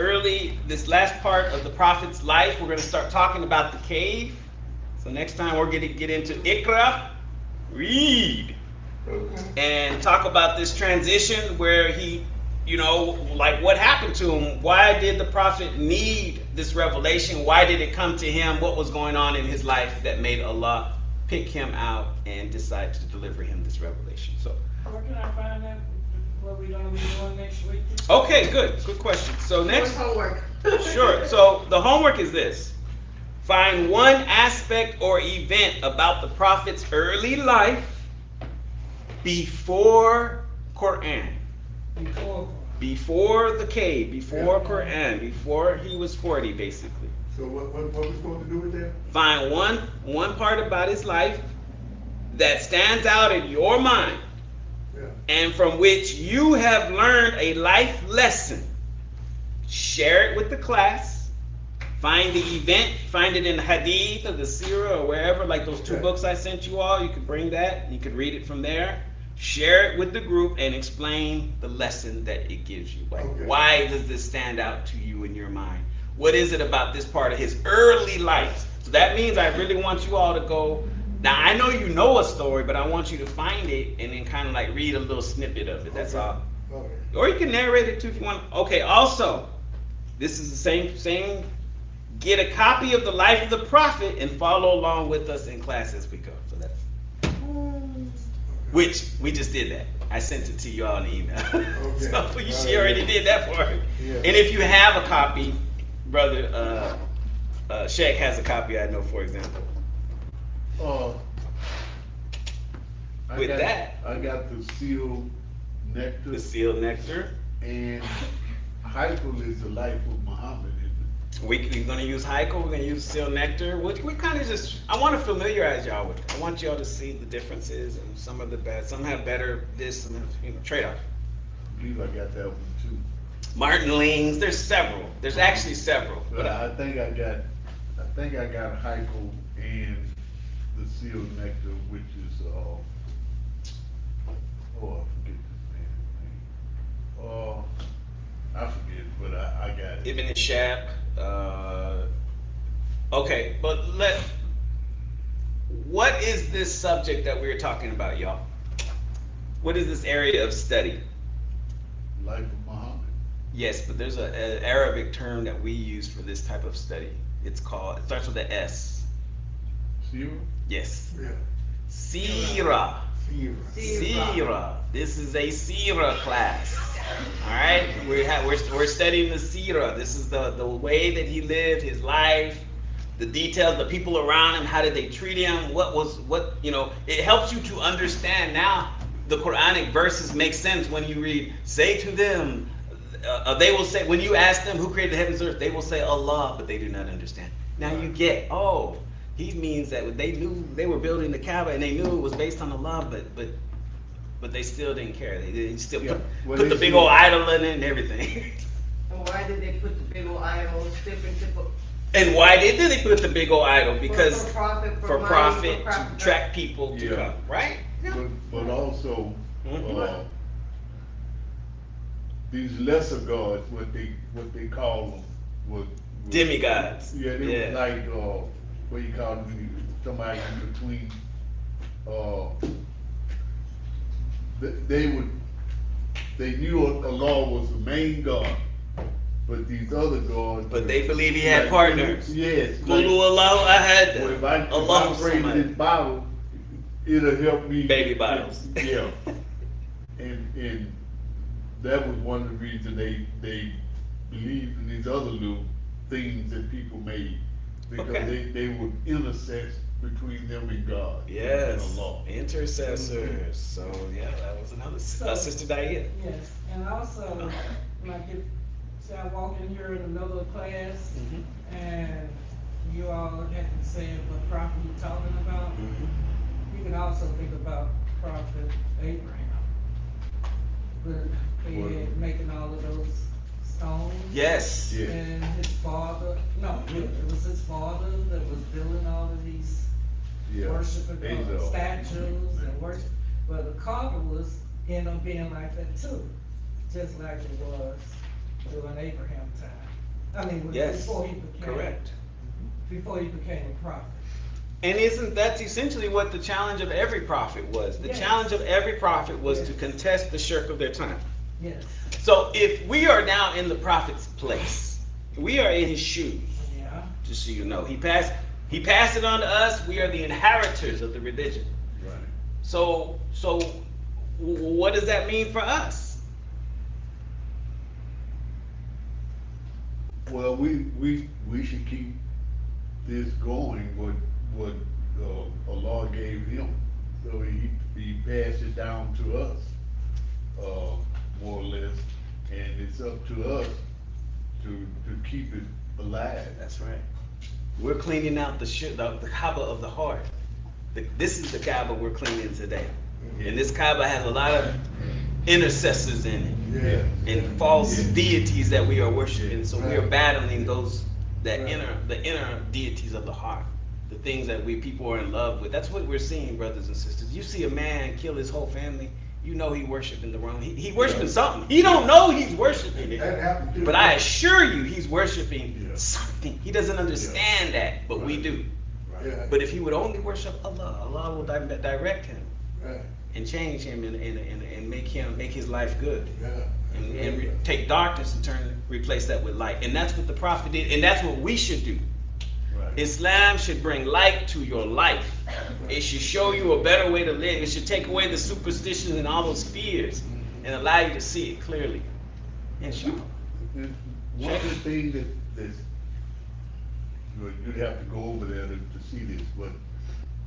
last part of the Prophet's life. We're going to start talking about the cave. So next time we're going to get into Iqra, read. Okay. And talk about this transition where he, like what happened to him? Why did the prophet need this revelation? Why did it come to him? What was going on in his life that made Allah pick him out and decide to deliver him this revelation? So, Where can I find that? What we gonna be doing next week? okay, good question. So next, Homework. sure. So the homework is this: find one aspect or event about the prophet's early life before Quran. Before the cave, before Quran, before he was 40, basically. So what we supposed to do with that? Find one part about his life that stands out in your mind, Yeah. and from which you have learned a life lesson. Share it with the class. Find the event, find it in the Hadith or the Sirah or wherever, like those two Okay. books I sent you all. You could bring that, you could read it from there. Share it with the group and explain the lesson that it gives you. Like, Okay. why does this stand out to you in your mind? What is it about this part of his early life? So that means I really want you all to go. Now, I know you know a story, but I want you to find it and then kind of like read a little snippet of it. That's Okay. all. Okay. Or you can narrate it too if you want. Okay, also, this is the same. Get a copy of the life of the prophet and follow along with us in class as we go. So that's. Which we just did that. I sent it to you all in the email. Okay. So she already did that for you. Yeah. And if you have a copy, brother Shaq has a copy, I know, for example. I With got, that- I got the sealed nectar, The sealed nectar. and Haikal is the life of Muhammad, isn't We're going to use Haiku, we're going to use sealed nectar. We kind of just, I want to familiarize y'all with it. I want y'all to see the differences and some of the best. Some have better this, some have, trade-off. it? I believe I got that one too. Martin Lings, there's several. There's actually several. But I think I got Haikal and the sealed nectar, which is I forget this man's name. I forget, but I got it. Ibn Ishaq. Okay, but what is this subject that we're talking about, y'all? What is this area of study? Life of Muhammad. Yes, but there's an Arabic term that we use for this type of study. It starts with an S. Sealed? Yes. Yeah. Sira. Sierra. Sira. This is a Sira class. All right, we're studying the Sira. This is the way that he lived his life, the details, the people around him, how did they treat him, it helps you to understand now. The Quranic verses make sense when you read, say to them, they will say, when you ask them who created the heavens and earth, they will say Allah, but they do not understand. Now you get, he means that they knew they were building the Kaaba and they knew it was based on Allah, but they still didn't care. They still put the big old idol in it and everything. And why did they put the big old idol, different? And why did they put the big old idol? Because For profit, for money, profit, for to profit. attract people to Yeah. come, right? But also, Mhm. these lesser gods, what they call them, was Demigods. Yeah, they was like what you call them, somebody in between. They knew Allah was the main God, but these other gods. But they believe he had like, partners. Yes. Kulu Allahu ahad. Well, if I Allahu pray in samad. this bottle, it'll help me. Baby bottles. Yeah. And that was one of the reasons they believed in these other little things that people made, because Okay. they would intercess between them and God. Yes, And Allah. intercessors. So yeah, that was another Sister Diana. Yes, and also, like say I walk in here in the middle of class, Mhm. and you all had to say what prophet you're talking about, you can also think about Prophet Abraham. But he had making all of those stones. Yes. Yeah. And his father, it was his father that was building all of these Yeah. worshiping Hazel. statues and worship. But the carpet was end up being like that too, just like it was during Abraham time. I mean, Yes. before he became Correct. Before he became a prophet. And isn't that essentially what the challenge of every prophet was? The Yes. challenge of every prophet was to Yes. contest the shirk of their time. Yes. So if we are now in the prophet's place, we are in his shoes. Yeah. Just so you know, he passed it on to us. We are the inheritors of the religion. Right. So what does that mean for us? Well, we should keep this going, what Allah gave him. So he passed it down to us, more or less, and it's up to us to keep it alive. That's right. We're cleaning out the Kaaba of the heart. This is the Kaaba we're cleaning today. And this Kaaba has a lot of intercessors in it. Yeah. And false Yeah. deities that we are worshiping. So we are Right. battling those Right. the inner deities of the heart. The things that people are in love with. That's what we're seeing, brothers and sisters. You see a man kill his whole family, you know he worshiping the wrong. He worshiping something. He don't know he's worshiping it. That happened too. But I assure you he's worshiping Yeah. something. He doesn't understand that, but we Right. do. Yeah. But if he would only worship Allah, Allah will direct him Right. and change him and make his life good. Yeah. And take darkness and replace that with light. And that's what the prophet did, and that's what we should do. Right. Islam should bring light to your life. It should show you a better way to live. It should take away the superstitions and all those fears and allow you to see it clearly. Inshallah. One of the things that's, you'd have to go over there to see this, but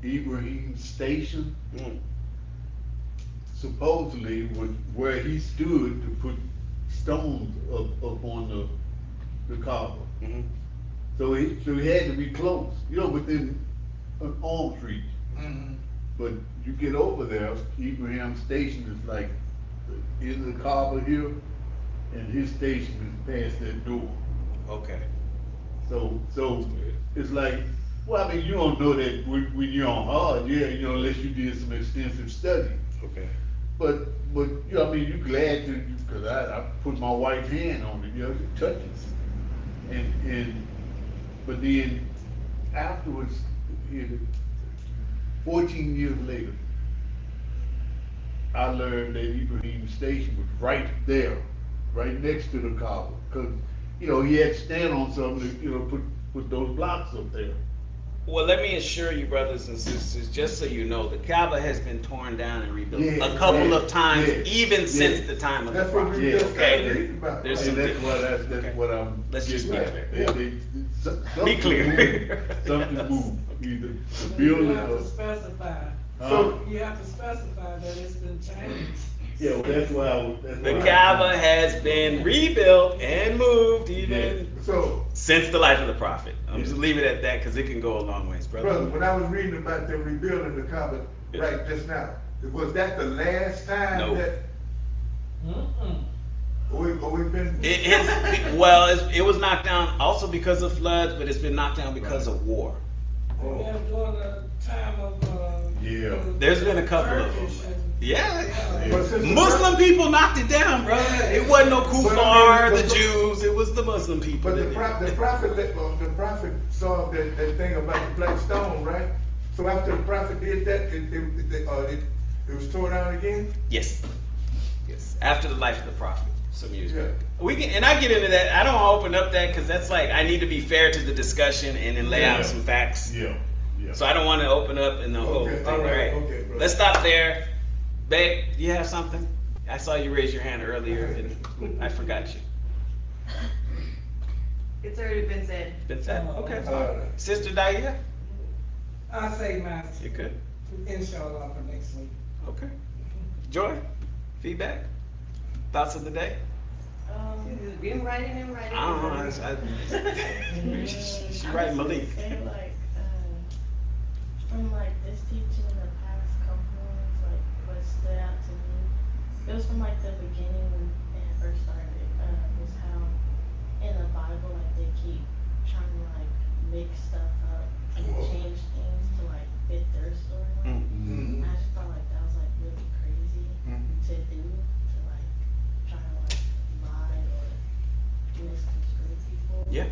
Ibrahim's station Mm. supposedly was where he stood to put stones up on the Kaaba. Mhm. So he had to be close, within an arm's reach. Mhm. But you get over there, Ibrahim's station is like in the Kaaba here, and his station is past that door. Okay. So it's like, well, I mean, you don't know that when you're on hard, unless you did some extensive study. Okay. But I mean, you're glad to, because I put my wife's hand on it, to touch it. But then afterwards, 14 years later, I learned that Ibrahim's station was right there, right next to the Kaaba, because, he had to stand on something to, put those blocks up there. Well, let me assure you, brothers and sisters, just so you know, the Kaaba has been torn down and rebuilt Yeah, a couple yeah, of times, yeah, even yeah. since the time of the That's what prophet. we just Okay. started reading about. There's And some that's Okay. what I'm. Let's just be getting clear. at. Something Be clear. moved. Something moved, either the You building have or. to specify. Huh? You have to specify that it's been changed. Yeah, well, that's why The Kaaba has been rebuilt and moved even So, since the life of the prophet. I'm Yeah. just leave it at that because it can go a long ways, brother. brother, when I was reading about them rebuilding the Kaaba Yeah. right just now, was that the last time No. that Mm-mm. we've been? It was knocked down also because of floods, but it's been knocked down because of war. Oh. Yeah, during the time of, Yeah. There's been a couple of Turkish them. and- Yeah. But since the Muslim people knocked it down, brother. It wasn't no kuffar, But- the Jews. It was the Muslim people. But the that did it. prophet saw that thing about the black stone, right? So after the prophet did that, it was torn down again? Yes. Yes. After the life of the prophet, some years Yeah. back. And I get into that. I don't want to open up that because that's like I need to be fair to the discussion and then lay out Yeah. some facts. Yeah. So I don't want to open up in the whole Okay, thing. all All right, right. okay, bro. Let's stop there. Babe, do you have something? I saw you raise your hand earlier and I forgot you. It's already been said. Been said? Okay. Alright. Sister Daya? I'll say mine, You good? inshallah, for next week. Okay. Joy? Feedback? Thoughts of the day? She's been writing and writing. I don't know. She right, Malik. Say like, from like this teaching in the past couple ones, like what stood out to me, it was from like the beginning when it first started, was how in the Bible, like they keep trying to like mix stuff up and change things to like fit their storyline. Mhm. I just thought like that was like really crazy to do, to like try to like lie or misconstrue people. Yeah.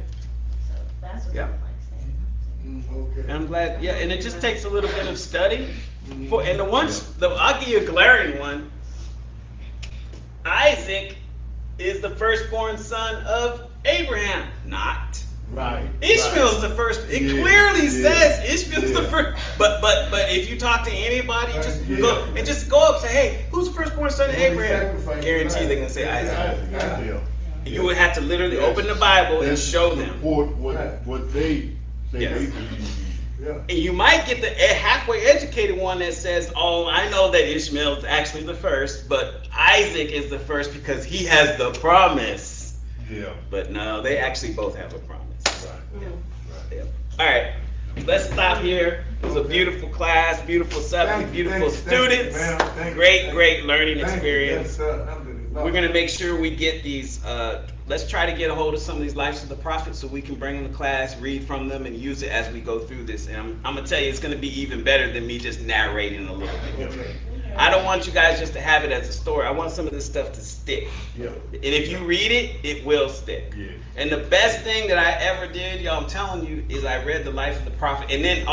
So that's what Yeah. like standing out to me. Okay. And I'm glad, yeah, and it just takes a little bit of study. And I'll give you a glaring one. Isaac is the firstborn son of Abraham, not. Right. Ishmael's the first. It Yeah, clearly yeah, says Ishmael's the yeah. first. But if you talk to anybody, just Yeah. go and just go up and say, hey, who's the firstborn son of When he Abraham? sacrificed Guarantee his they're gonna say life. Isaac. Yeah. You would have to literally Yes. open the Bible and That's show them. support what they say Yes. they believe. Yeah. And you might get the halfway educated one that says, oh, I know that Ishmael is actually the first, but Isaac is the first because he has the promise. Yeah. But no, they actually both have a promise. Right. Yep. All right, let's stop here. It was a beautiful class, beautiful subject, Thank you, beautiful thank you, students. ma'am. Thank you, Great, thank great you. learning Thank you. experience. Yes, sir. Alhamdulillah. We're gonna make sure we get these. Let's try to get a hold of some of these lives of the prophets so we can bring them to class, read from them, and use it as we go through this. And I'm gonna tell you, it's gonna be even better than me just narrating a little bit. Okay. I don't want you guys just to have it as a story. I want some of this stuff to stick. Yeah. And if you read it, it will stick. Yeah. And the best thing that I ever did, y'all, I'm telling you, is I read the life of the prophet, and then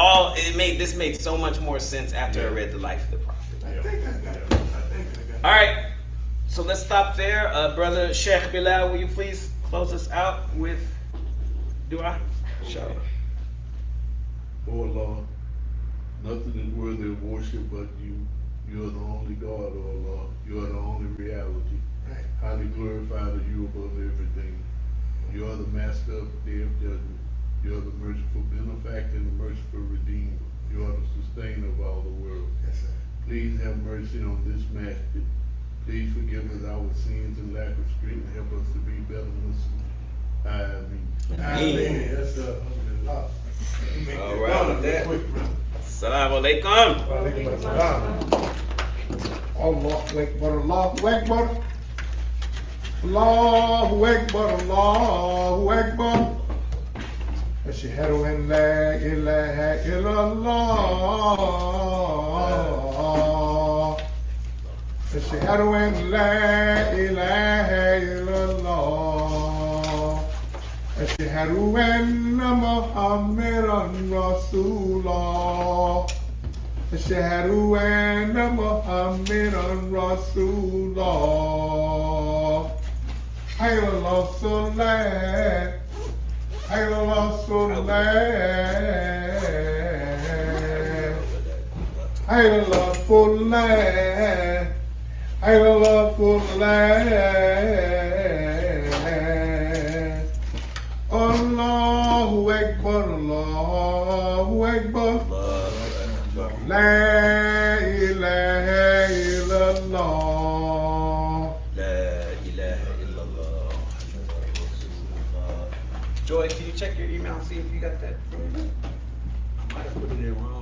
this made so much more sense after I read the life of the prophet. I think I got it. I think I got it. All right, so let's stop there. Brother Sheikh Bilal, will you please close us out with dua? Inshallah. Oh Lord, nothing is worthy of worship but you. You are the only God, oh Lord. You are the only reality. Right. Highly glorified are you above everything. You are the master of the day of judgment. You are the merciful benefactor and the merciful redeemer. You are the sustainer of all the world. Yes, sir. Please have mercy on this masjid. Please forgive us our sins and lack of strength and help us to be better Muslims. Ameen. Amen. Yes, sir. Alhamdulillah. You make All it right, done with real that. quick, brother. Assalamu alaikum. Walaikum assalam. Allahu Akbar, Allahu Akbar. Allahu Akbar, Allahu Akbar. Ashhadu an la ilaha illallah. Ashhadu an la ilaha illallah. Ashhadu anna Muhammadan Rasulullah. Ashhadu anna Muhammadan Rasulullah. Hayya ala salat. Hayya ala salat. Hayya ala salat. Hayya ala salat. Allahu Akbar, Allahu Akbar. La ilaha illallah. La ilaha illallah. Joy, can you check your email and see if you got that from me? I might have put it in wrong.